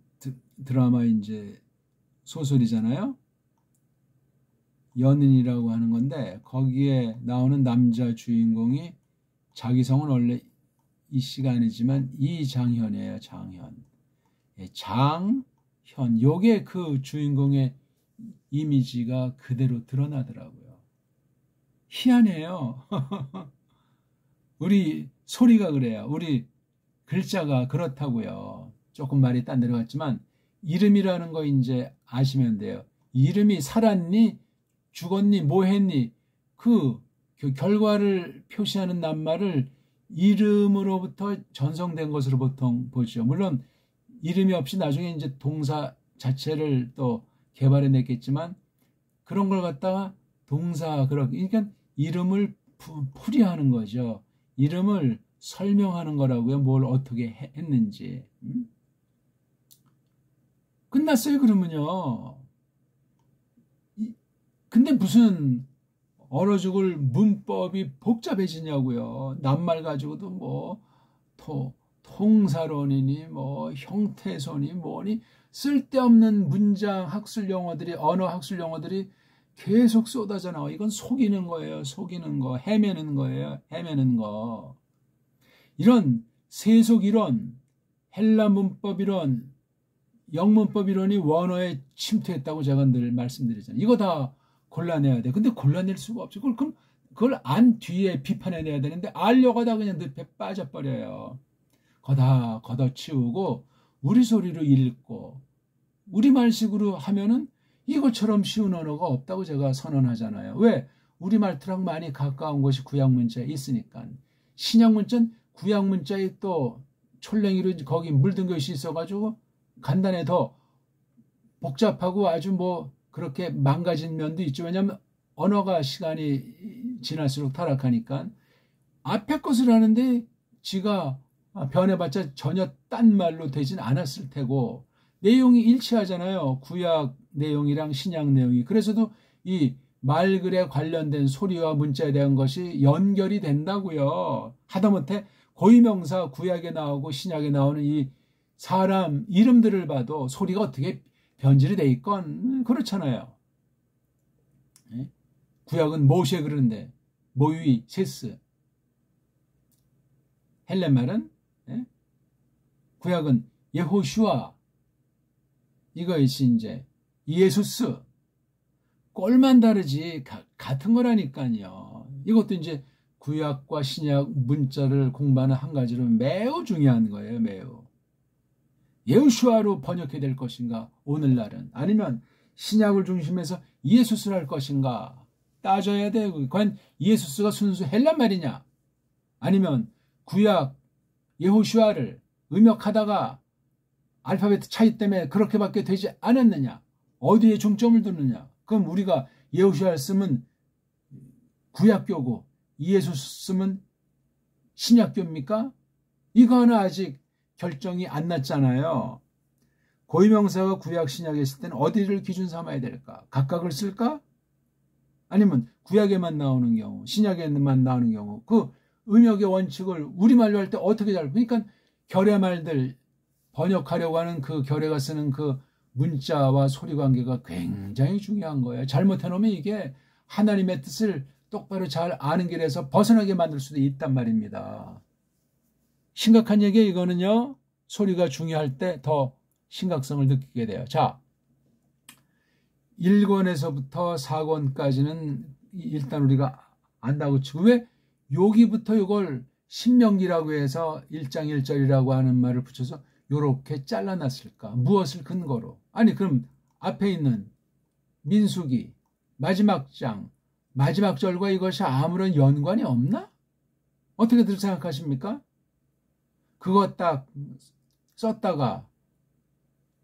드라마 이제 소설이잖아요. 연인이라고 하는 건데 거기에 나오는 남자 주인공이 자기 성은 원래 이 씨가 아니지만 이장현이에요. 장현. 장현. 요게 그 주인공의 이미지가 그대로 드러나더라고요. 희한해요. 우리 소리가 그래요. 우리 글자가 그렇다고요. 조금 말이 딴 데로 갔지만 이름이라는 거 이제 아시면 돼요. 이름이 살았니? 죽었니? 뭐 했니? 그 결과를 표시하는 낱말을 이름으로부터 전성된 것으로 보통 보죠. 물론 이름이 없이 나중에 이제 동사 자체를 또 개발해 냈겠지만 그런 걸 갖다가 동사 그러니까 이름을 풀이하는 거죠. 이름을 설명하는 거라고요. 뭘 어떻게 했는지. 끝났어요. 그러면요. 근데 무슨 얼어 죽을 문법이 복잡해지냐고요. 낱말 가지고도 뭐 통사론이니 뭐 형태소니 뭐니 쓸데없는 문장 학술 용어들이 언어 학술 용어들이 계속 쏟아져 나와. 이건 속이는 거예요. 속이는 거, 헤매는 거예요. 헤매는 거. 이런 세속 이론, 헬라 문법 이론, 영문법 이론이 원어에 침투했다고 제가 늘 말씀드리잖아요. 이거 다 골라내야 돼. 근데 골라낼 수가 없죠. 그걸 안 뒤에 비판해내야 되는데 알려고 하다 그냥 늪에 빠져버려요. 다 걷어치우고 우리 소리로 읽고 우리말식으로 하면은 이것처럼 쉬운 언어가 없다고 제가 선언하잖아요. 왜? 우리말투랑 많이 가까운 것이 구약문자에 있으니까. 신약문자는 구약문자에 또 촐랭이로 거기 물든 것이 있어가지고 간단해 더 복잡하고 아주 뭐 그렇게 망가진 면도 있죠. 왜냐하면 언어가 시간이 지날수록 타락하니까 앞에 것을 하는데 지가 변해봤자 전혀 딴 말로 되진 않았을 테고 내용이 일치하잖아요. 구약 내용이랑 신약 내용이. 그래서도 이 말글에 관련된 소리와 문자에 대한 것이 연결이 된다고요. 하다못해 고유명사 구약에 나오고 신약에 나오는 이 사람 이름들을 봐도 소리가 어떻게 변질이 돼 있건 그렇잖아요. 구약은 모세 그러는데 모위, 세스. 헬렌말은 구약은 예호슈아. 이것이 이제 예수스. 꼴만 다르지 같은 거라니까요. 이것도 이제 구약과 신약 문자를 공부하는 한 가지로 매우 중요한 거예요. 매우. 예호슈아로 번역해야 될 것인가 오늘날은 아니면 신약을 중심해서 예수스를 할 것인가 따져야 되고 과연 예수스가 순수 헬란 말이냐 아니면 구약 예호슈아를 음역하다가 알파벳 차이 때문에 그렇게밖에 되지 않았느냐 어디에 중점을 두느냐 그럼 우리가 예호슈아를 쓰면 구약교고 예수스 쓰면 신약교입니까? 이거 하나 아직 결정이 안 났잖아요. 고유명사가 구약 신약에 있을 때는 어디를 기준 삼아야 될까? 각각을 쓸까? 아니면 구약에만 나오는 경우, 신약에만 나오는 경우, 그 음역의 원칙을 우리말로 할 때 어떻게 잘, 그러니까 결의말들 번역하려고 하는 그 결의가 쓰는 그 문자와 소리 관계가 굉장히 중요한 거예요. 잘못해놓으면 이게 하나님의 뜻을 똑바로 잘 아는 길에서 벗어나게 만들 수도 있단 말입니다. 심각한 얘기예요. 이거는요. 소리가 중요할 때 더 심각성을 느끼게 돼요. 자, 1권에서부터 4권까지는 일단 우리가 안다고 치고, 왜 여기부터 이걸 신명기라고 해서 1장 1절이라고 하는 말을 붙여서 이렇게 잘라놨을까? 무엇을 근거로? 아니 그럼 앞에 있는 민수기 마지막 장 마지막 절과 이것이 아무런 연관이 없나? 어떻게들 생각하십니까? 그거 딱 썼다가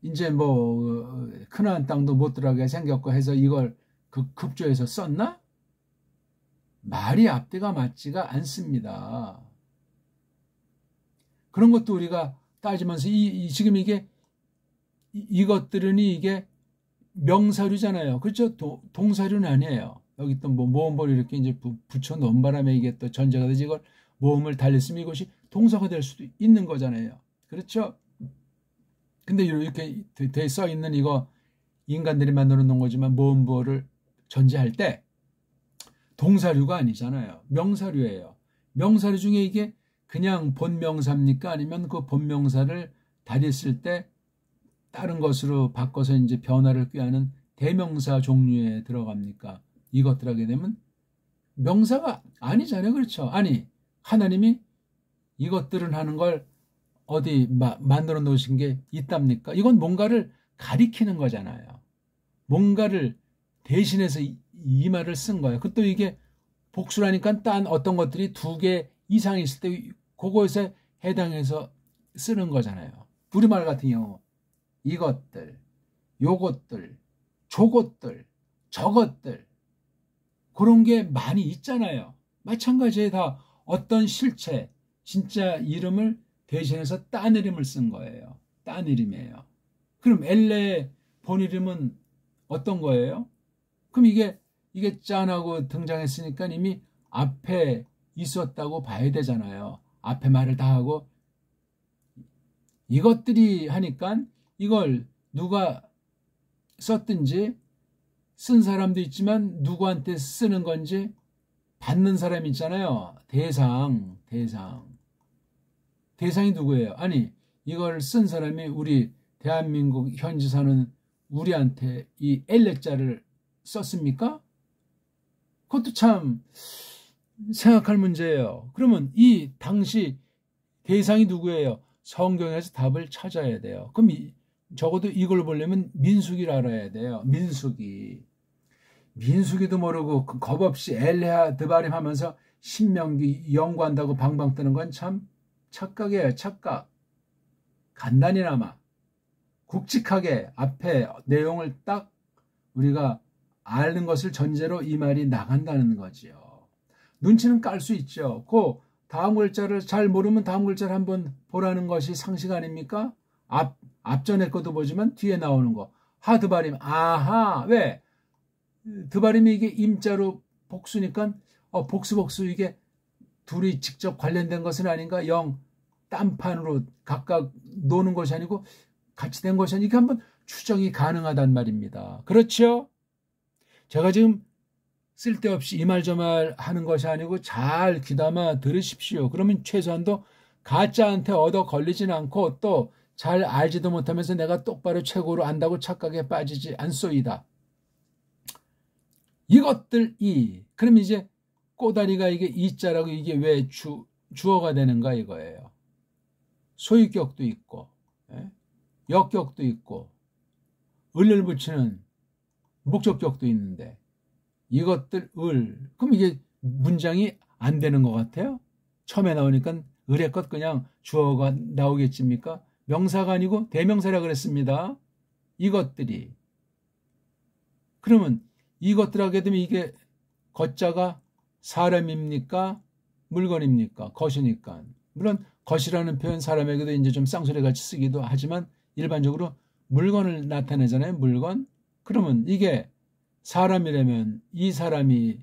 이제 뭐 크나안 땅도 못 들어가게 생겼고 해서 이걸 급조해서 썼나? 말이 앞뒤가 맞지가 않습니다. 그런 것도 우리가 따지면서 지금 이것들은 이게 명사류잖아요. 그렇죠? 동사류는 아니에요. 여기 또 뭐 모음벌 이렇게 이제 붙여 놓은 바람에 이게 또 전제가 되지, 이걸 모음을 달렸으면 이것이 동사가 될 수도 있는 거잖아요. 그렇죠? 근데 이렇게 돼 써 있는 이거 인간들이 만들어 놓은 거지만 모음벌을 전제할 때 동사류가 아니잖아요. 명사류예요. 명사류 중에 이게 그냥 본명사입니까? 아니면 그 본명사를 달였을 때 다른 것으로 바꿔서 이제 변화를 꾀하는 대명사 종류에 들어갑니까? 이것들 하게 되면 명사가 아니잖아요. 그렇죠? 아니, 하나님이 이것들은 하는 걸 어디 만들어 놓으신 게 있답니까? 이건 뭔가를 가리키는 거잖아요. 뭔가를 대신해서 이 말을 쓴 거예요. 그것도 이게 복수라니까 딴 어떤 것들이 2개 이상 있을 때 그것에 해당해서 쓰는 거잖아요. 우리말 같은 경우 이것들, 요것들, 저것들, 저것들 그런 게 많이 있잖아요. 마찬가지에 다 어떤 실체, 진짜 이름을 대신해서 딴 이름을 쓴 거예요. 딴 이름이에요. 그럼 엘레의 본 이름은 어떤 거예요? 그럼 이게 짠하고 등장했으니까 이미 앞에 있었다고 봐야 되잖아요. 앞에 말을 다 하고 이것들이 하니까 이걸 누가 썼든지 쓴 사람도 있지만 누구한테 쓰는 건지 받는 사람이 있잖아요. 대상이 누구예요? 아니 이걸 쓴 사람이 우리 대한민국 현지 사는 우리한테 이 엘레자를 썼습니까? 그것도 참 생각할 문제예요. 그러면 이 당시 대상이 누구예요? 성경에서 답을 찾아야 돼요. 그럼 적어도 이걸 보려면 민수기를 알아야 돼요. 민수기도 모르고 겁없이 엘레아 드바림 하면서 신명기 연구한다고 방방 뜨는 건 참 착각이에요. 착각. 간단히나마 굵직하게 앞에 내용을 딱 우리가 아는 것을 전제로 이 말이 나간다는 거지요. 눈치는 깔 수 있죠. 그 다음 글자를 잘 모르면 다음 글자를 한번 보라는 것이 상식 아닙니까? 앞전에 것도 보지만 뒤에 나오는 거. 드바림. 아하. 왜? 드바림이 이게 임자로 복수니까 복수 이게 둘이 직접 관련된 것은 아닌가? 딴판으로 각각 노는 것이 아니고 같이 된 것이 아니니까 한번 추정이 가능하단 말입니다. 그렇죠? 제가 지금 쓸데없이 이 말 저 말 하는 것이 아니고 잘 귀담아 들으십시오. 그러면 최소한도 가짜한테 얻어 걸리진 않고 또 잘 알지도 못하면서 내가 똑바로 최고로 안다고 착각에 빠지지 않소이다. 이것들 그럼 이제 꼬다리가 이게 이자라고 이게 왜 주어가 되는가 이거예요. 소유격도 있고 역격도 있고 을을 붙이는 목적격도 있는데 이것들 그럼 이게 문장이 안 되는 것 같아요? 처음에 나오니까 을의 것 그냥 주어가 나오겠습니까? 명사가 아니고 대명사라 그랬습니다. 이것들이. 그러면 이것들 하게 되면 이게 것자가 사람입니까? 물건입니까? 것이니까. 물론 것이라는 표현 사람에게도 이제 좀 쌍소리 같이 쓰기도 하지만 일반적으로 물건을 나타내잖아요. 물건. 그러면 이게 사람이라면 이 사람이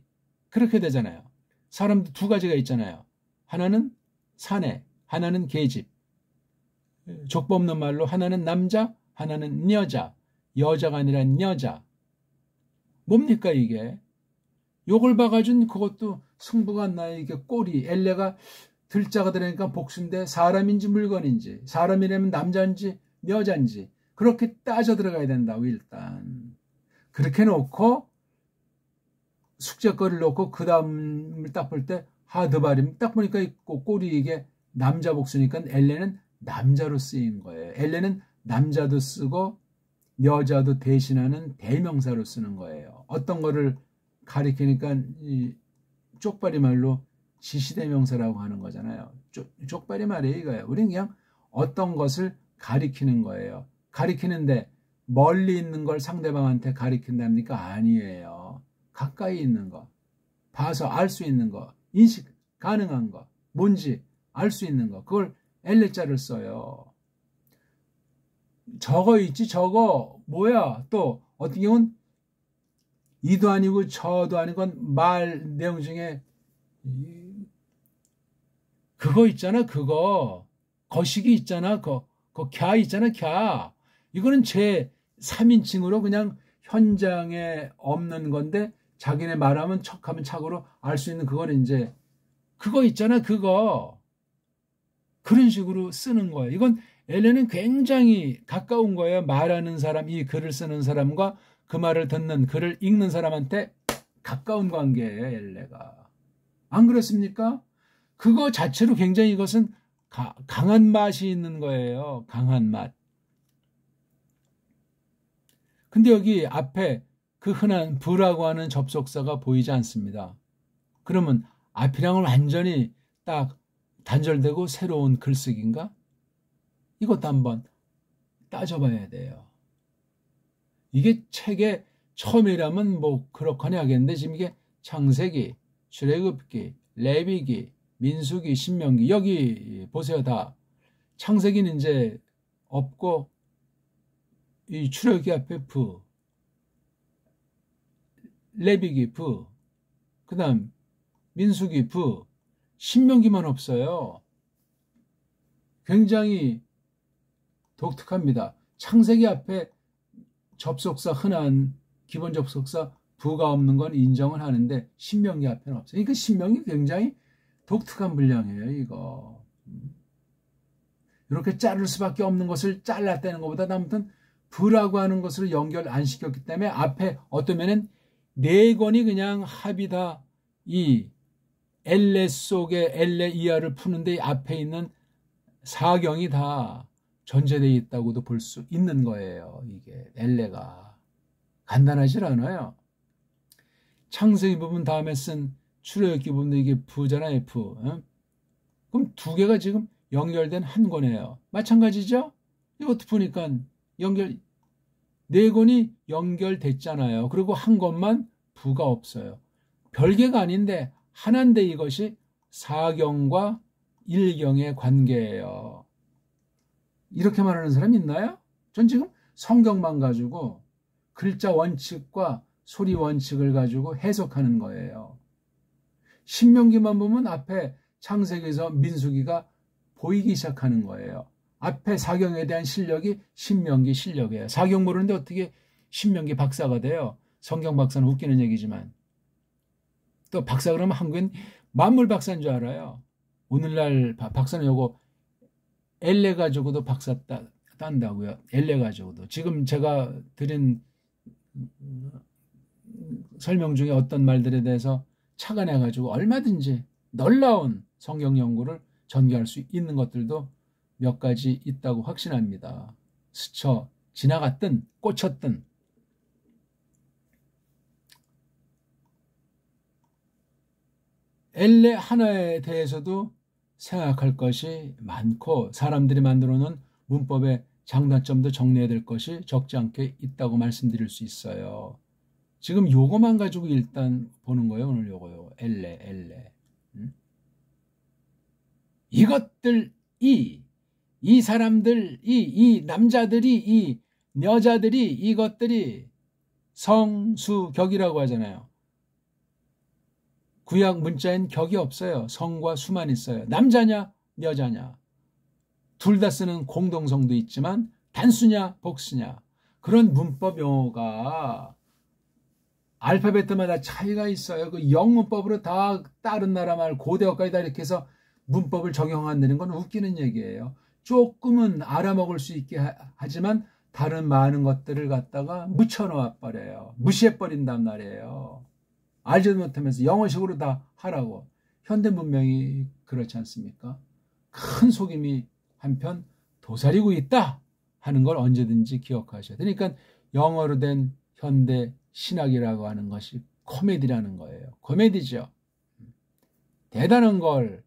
그렇게 되잖아요. 사람도 두 가지가 있잖아요. 하나는 사내, 하나는 계집. 족보 없는 말로 하나는 남자, 하나는 여자. 여자가 아니라 여자. 뭡니까 이게? 요걸 봐가지고 그것도 승부가 안 나요. 이게 꼴이 엘레가 들자가 들으니까 복수인데 사람인지 물건인지 사람이라면 남자인지 여자인지 그렇게 따져 들어가야 된다고 일단. 그렇게 놓고 숙제거리를 놓고 그 다음을 딱 볼 때 하드바림 딱 보니까 꼴이 이게 남자 복수니까 엘레는 남자로 쓰인 거예요. 엘레는 남자도 쓰고 여자도 대신하는 대명사로 쓰는 거예요. 어떤 거를 가리키니까 이 쪽발이 말로 지시대명사라고 하는 거잖아요. 쪽발이 말이에요 이거예요. 우리는 그냥 어떤 것을 가리키는 거예요. 가리키는데 멀리 있는 걸 상대방한테 가리킨답니까? 아니에요. 가까이 있는 거, 봐서 알 수 있는 거, 인식 가능한 거, 뭔지 알 수 있는 거, 그걸 엘레자를 써요. 저거 있지, 저거 뭐야? 또 어떤 경우는 이도 아니고 저도 아니고 말 내용 중에 그거 있잖아, 그거 거시기 있잖아, 그거 갸 있잖아, 갸. 이거는 제 3인칭으로 그냥 현장에 없는 건데 자기네 말하면 척하면 착으로 알 수 있는 그거는 이제 그거 있잖아, 그거. 그런 식으로 쓰는 거예요. 이건 엘레는 굉장히 가까운 거예요. 말하는 사람, 이 글을 쓰는 사람과 그 말을 듣는, 글을 읽는 사람한테 가까운 관계예요, 엘레가. 안 그렇습니까? 그거 자체로 굉장히 이것은 강한 맛이 있는 거예요. 강한 맛. 근데 여기 앞에 그 흔한 부라고 하는 접속사가 보이지 않습니다. 그러면 앞이랑은 완전히 딱 단절되고 새로운 글쓰기인가? 이것도 한번 따져봐야 돼요. 이게 책의 처음이라면 뭐 그렇거니 하겠는데 지금 이게 창세기, 출애굽기, 레위기, 민수기, 신명기 여기 보세요. 다 창세기는 이제 없고 이 출애굽기 앞에 부, 레위기 부, 그 다음 민수기 부, 신명기만 없어요. 굉장히 독특합니다. 창세기 앞에 접속사 흔한 기본 접속사 부가 없는 건 인정을 하는데 신명기 앞에는 없어요. 그러니까 신명기 굉장히 독특한 분량이에요. 이거 이렇게 자를 수밖에 없는 것을 잘랐다는 것보다 아무튼 부라고 하는 것으로 연결 안 시켰기 때문에 앞에 어떤 면은 네 권이 그냥 합이다. 이 엘레 속에 엘레 이하를 푸는데 앞에 있는 사경이 다 전제되어 있다고도 볼 수 있는 거예요. 이게 엘레가 간단하지 않아요. 창세기 부분 다음에 쓴 출애굽기 부분도 이게 부잖아요. 부. 그럼 두 개가 지금 연결된 한 권이에요. 마찬가지죠? 이것도 보니까 네 권이 연결됐잖아요. 그리고 한 권만 부가 없어요. 별개가 아닌데 하나인데 이것이 사경과 일경의 관계예요. 이렇게 말하는 사람 있나요? 전 지금 성경만 가지고 글자 원칙과 소리 원칙을 가지고 해석하는 거예요. 신명기만 보면 앞에 창세기에서 민수기가 보이기 시작하는 거예요. 앞에 사경에 대한 실력이 신명기 실력이에요. 사경 모르는데 어떻게 신명기 박사가 돼요? 성경 박사는 웃기는 얘기지만. 또 박사 그러면 한국엔 만물 박사인 줄 알아요. 오늘날 박사는 요거 엘레 가지고도 박사 딴다고요. 엘레 가지고도. 지금 제가 드린 설명 중에 어떤 말들에 대해서 착안해 가지고 얼마든지 놀라운 성경 연구를 전개할 수 있는 것들도 몇 가지 있다고 확신합니다. 스쳐 지나갔든 꽂혔든. 엘레 하나에 대해서도 생각할 것이 많고 사람들이 만들어 놓은 문법의 장단점도 정리해야 될 것이 적지 않게 있다고 말씀드릴 수 있어요. 지금 요거만 가지고 일단 보는 거예요. 오늘 요거요. 엘레. 이것들이 이 사람들 이 남자들이 이 여자들이 이것들이 성수격이라고 하잖아요. 구약 문자엔 격이 없어요. 성과 수만 있어요. 남자냐 여자냐 둘 다 쓰는 공동성도 있지만 단수냐 복수냐 그런 문법 용어가 알파벳마다 차이가 있어요. 그 영문법으로 다 다른 나라 말 고대어까지 다 이렇게 해서 문법을 적용한다는 건 웃기는 얘기예요. 조금은 알아먹을 수 있게 하지만 다른 많은 것들을 갖다가 묻혀놓아 버려요. 무시해버린단 말이에요. 알지도 못하면서 영어식으로 다 하라고. 현대 문명이 그렇지 않습니까? 큰 속임이 한편 도사리고 있다 하는 걸 언제든지 기억하셔야 돼요. 그러니까 영어로 된 현대 신학이라고 하는 것이 코미디라는 거예요. 코미디죠. 대단한 걸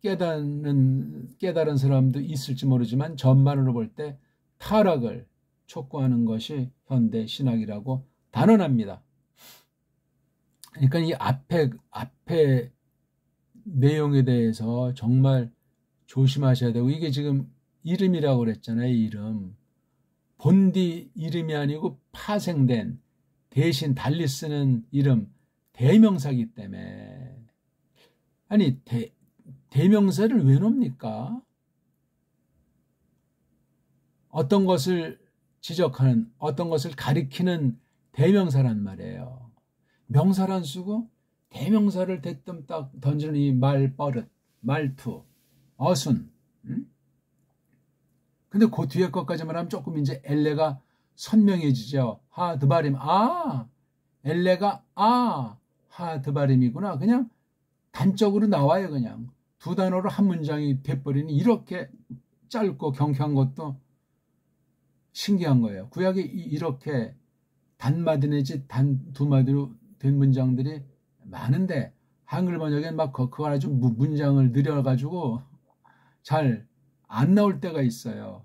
깨달은 사람도 있을지 모르지만 전반으로 볼 때 타락을 촉구하는 것이 현대 신학이라고 단언합니다. 그러니까 이 앞에 내용에 대해서 정말 조심하셔야 되고, 이게 지금 이름이라고 그랬잖아요. 이름. 본디 이름이 아니고 파생된 대신 달리 쓰는 이름 대명사기 때문에. 아니 대명사를 왜 놓습니까? 어떤 것을 지적하는, 어떤 것을 가리키는 대명사란 말이에요. 명사란 쓰고 대명사를 대뜸 딱 던지는 이 말버릇, 말투, 어순. 근데 그 뒤에 것까지만 하면 조금 이제 엘레가 선명해지죠. 하드바림. 엘레가 하드바림이구나. 그냥 단적으로 나와요. 그냥 두 단어로 한 문장이 돼버리니 이렇게 짧고 경쾌한 것도 신기한 거예요. 구약에 이렇게 단마디 내지 두 마디로 된 문장들이 많은데 한글 번역엔 막 그거 아주 문장을 늘려가지고 잘 안 나올 때가 있어요.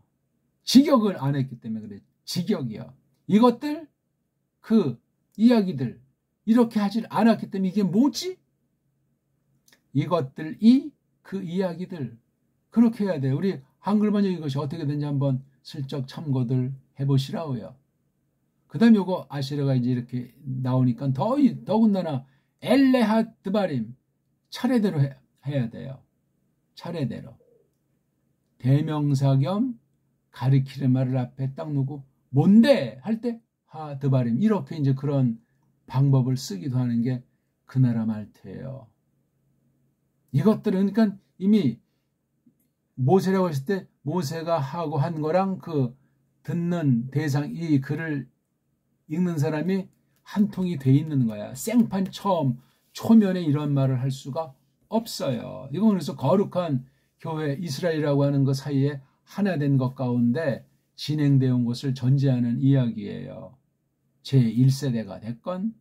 직역을 안 했기 때문에 그래. 직역이요. 이것들, 그 이야기들 이렇게 하질 않았기 때문에 이게 뭐지? 이것들이 그 이야기들 그렇게 해야 돼요. 우리 한글 번역 이것이 어떻게 되는지 한번 슬쩍 참고들 해보시라고요. 그 다음에 요거 아시라가 이제 이렇게 나오니까 더군다나 엘레하드바림 차례대로 해야 돼요. 차례대로. 대명사 겸 가리키는 말을 앞에 딱 놓고 뭔데 할 때 하드바림 이렇게 이제 그런 방법을 쓰기도 하는 게 그 나라 말투예요. 이것들은 그러니까 이미 모세라고 했을 때 모세가 하고 한 거랑 그 듣는 대상, 이 글을 읽는 사람이 한 통이 돼 있는 거야. 생판 처음 초면에 이런 말을 할 수가 없어요. 이건 그래서 거룩한 교회 이스라엘이라고 하는 것 사이에 하나 된 것 가운데 진행되어 온 것을 전제하는 이야기예요. 제1세대가 됐건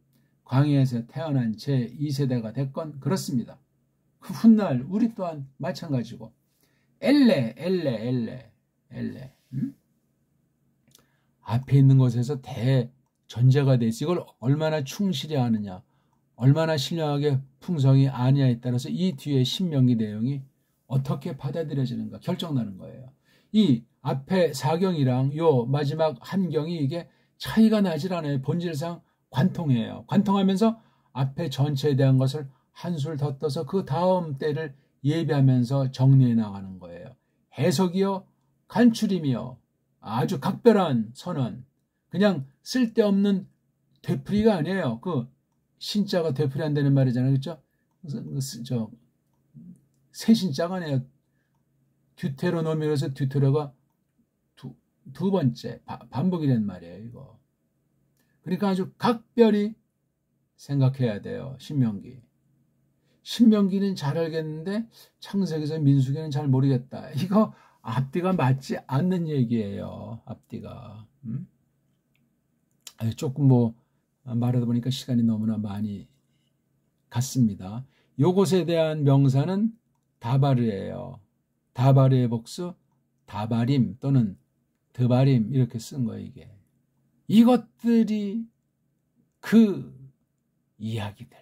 광야에서 태어난 제2세대가 됐건 그렇습니다. 그 훗날 우리 또한 마찬가지고 엘레 앞에 있는 것에서 대전제가 돼 있어. 이걸 얼마나 충실히 하느냐, 얼마나 신령하게 풍성히 아느냐에 따라서 이 뒤에 신명기 내용이 어떻게 받아들여지는가 결정나는 거예요. 이 앞에 4경이랑 요 마지막 한 경이 이게 차이가 나질 않아요. 본질상 관통해요. 관통하면서 앞에 전체에 대한 것을 한술 더 떠서 그 다음 때를 예비하면서 정리해 나가는 거예요. 해석이요, 간추림이요, 아주 각별한 선언. 그냥 쓸데없는 되풀이가 아니에요. 그 신자가 되풀이 한다는 말이잖아요. 그렇죠? 새 신자가 아니에요. 듀테로노미로서 듀테로가 두 번째 반복이 된 말이에요. 이거. 그러니까 아주 각별히 생각해야 돼요. 신명기는 잘 알겠는데 창세기에서 민수기는 잘 모르겠다. 이거 앞뒤가 맞지 않는 얘기예요. 앞뒤가. 조금 말하다 보니까 시간이 너무나 많이 갔습니다. 요것에 대한 명사는 다바르예요. 다바르의 복수 다바림 또는 드바림 이렇게 쓴 거예요. 이것들이 그 이야기들.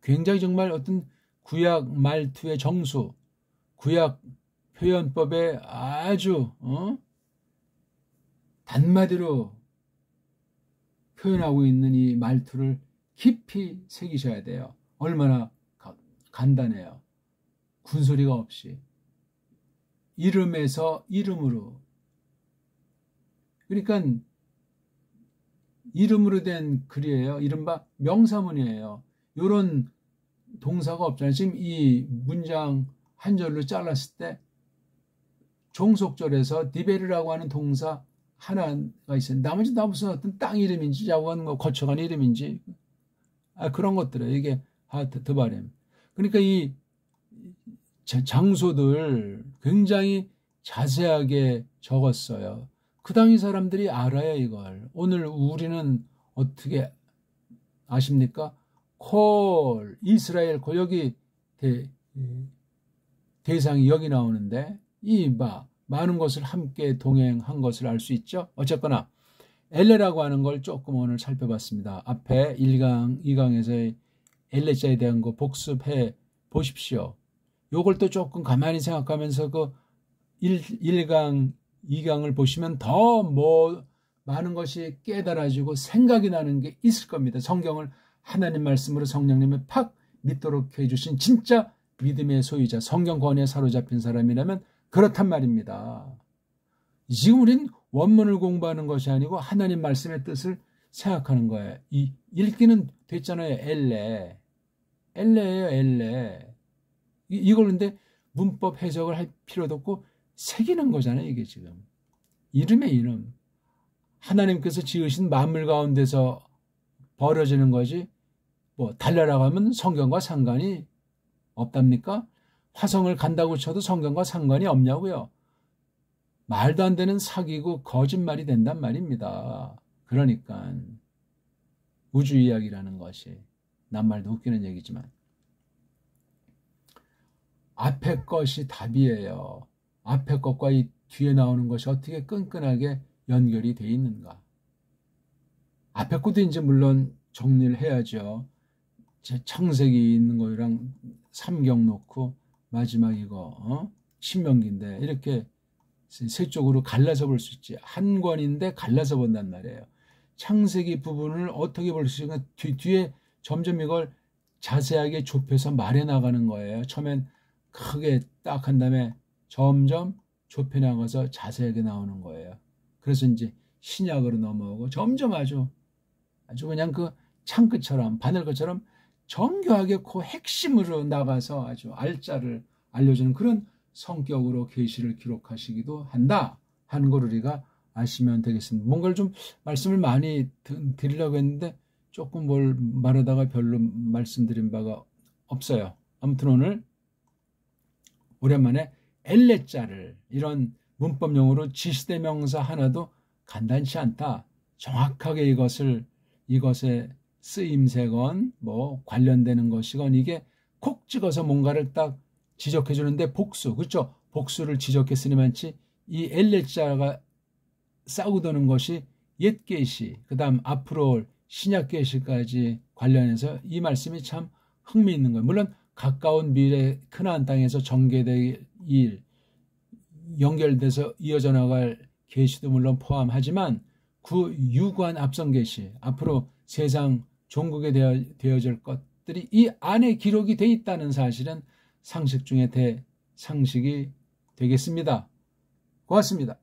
굉장히 정말 어떤 구약 말투의 정수, 구약 표현법에 아주 단마디로 표현하고 있는 이 말투를 깊이 새기셔야 돼요. 얼마나 간단해요. 군소리가 없이. 이름에서 이름으로. 그러니까 이름으로 된 글이에요. 이른바 명사문이에요. 이런 동사가 없잖아요. 지금 이 문장 한 절로 잘랐을 때 종속절에서 디베르라고 하는 동사 하나가 있어요. 나머지 다 무슨 어떤 땅 이름인지 자고한 뭐 거쳐간 이름인지 그런 것들이에요. 이게 드바렘. 그러니까 이 장소들 굉장히 자세하게 적었어요. 그 당시 사람들이 알아요, 이걸. 오늘 우리는 어떻게 아십니까? 콜, 이스라엘, 여기 대상이 여기 나오는데, 많은 것을 함께 동행한 것을 알 수 있죠. 어쨌거나, 엘레라고 하는 걸 조금 오늘 살펴봤습니다. 앞에 1강, 2강에서의 엘레자에 대한 거 복습해 보십시오. 요걸 또 조금 가만히 생각하면서 그 1강, 2강을 보시면 더 많은 것이 깨달아지고 생각이 나는 게 있을 겁니다. 성경을 하나님 말씀으로 성령님이 팍 믿도록 해주신 진짜 믿음의 소유자, 성경 권위에 사로잡힌 사람이라면 그렇단 말입니다. 지금 우린 원문을 공부하는 것이 아니고 하나님 말씀의 뜻을 생각하는 거예요. 이 읽기는 됐잖아요. 엘레예요, 엘레. 이걸 근데 문법 해석을 할 필요도 없고 새기는 거잖아요, 이게 지금. 이름의 이름. 하나님께서 지으신 만물 가운데서 벌어지는 것이 달려라고 하면 성경과 상관이 없답니까? 화성을 간다고 쳐도 성경과 상관이 없냐고요. 말도 안 되는 사기고 거짓말이 된단 말입니다. 그러니까 우주 이야기라는 것이 낱말도 웃기는 얘기지만 앞에 것이 답이에요. 앞에 것과 이 뒤에 나오는 것이 어떻게 끈끈하게 연결이 돼 있는가. 앞에 것도 이제 물론 정리를 해야죠. 제 창세기 있는 거랑 삼경 놓고 마지막 이거 신명기인데 이렇게 세 쪽으로 갈라서 볼 수 있지. 한 권인데 갈라서 본단 말이에요. 창세기 부분을 어떻게 볼 수 있는가. 뒤에 점점 이걸 자세하게 좁혀서 말해 나가는 거예요. 처음엔 크게 딱 한 다음에 점점 좁혀 나가서 자세하게 나오는 거예요. 그래서 이제 신약으로 넘어오고 점점 아주 그냥 그 창끝처럼 바늘것처럼 정교하게 그 핵심으로 나가서 아주 알짜를 알려주는 그런 성격으로 계시를 기록하시기도 한다 하는 걸 우리가 아시면 되겠습니다. 뭔가를 좀 말씀을 많이 드리려고 했는데 조금 뭘 말하다가 별로 말씀드린 바가 없어요. 아무튼 오늘 오랜만에 엘레자를 이런 문법용어로 지시대명사 하나도 간단치 않다. 정확하게 이것의 쓰임새건 관련되는 것이건 이게 콕 찍어서 뭔가를 딱 지적해 주는데 복수, 그렇죠? 복수를 지적했으니만치 이 엘레자가 싸우도는 것이 옛 계시, 그다음 앞으로 올 신약 계시까지 관련해서 이 말씀이 참 흥미있는 거예요. 물론 가까운 미래 크나안 땅에서 전개될 일, 연결돼서 이어져 나갈 계시도 물론 포함하지만 그 유구한 앞선 계시, 앞으로 세상 종국에 되어질 것들이 이 안에 기록이 돼 있다는 사실은 상식 중에 대상식이 되겠습니다. 고맙습니다.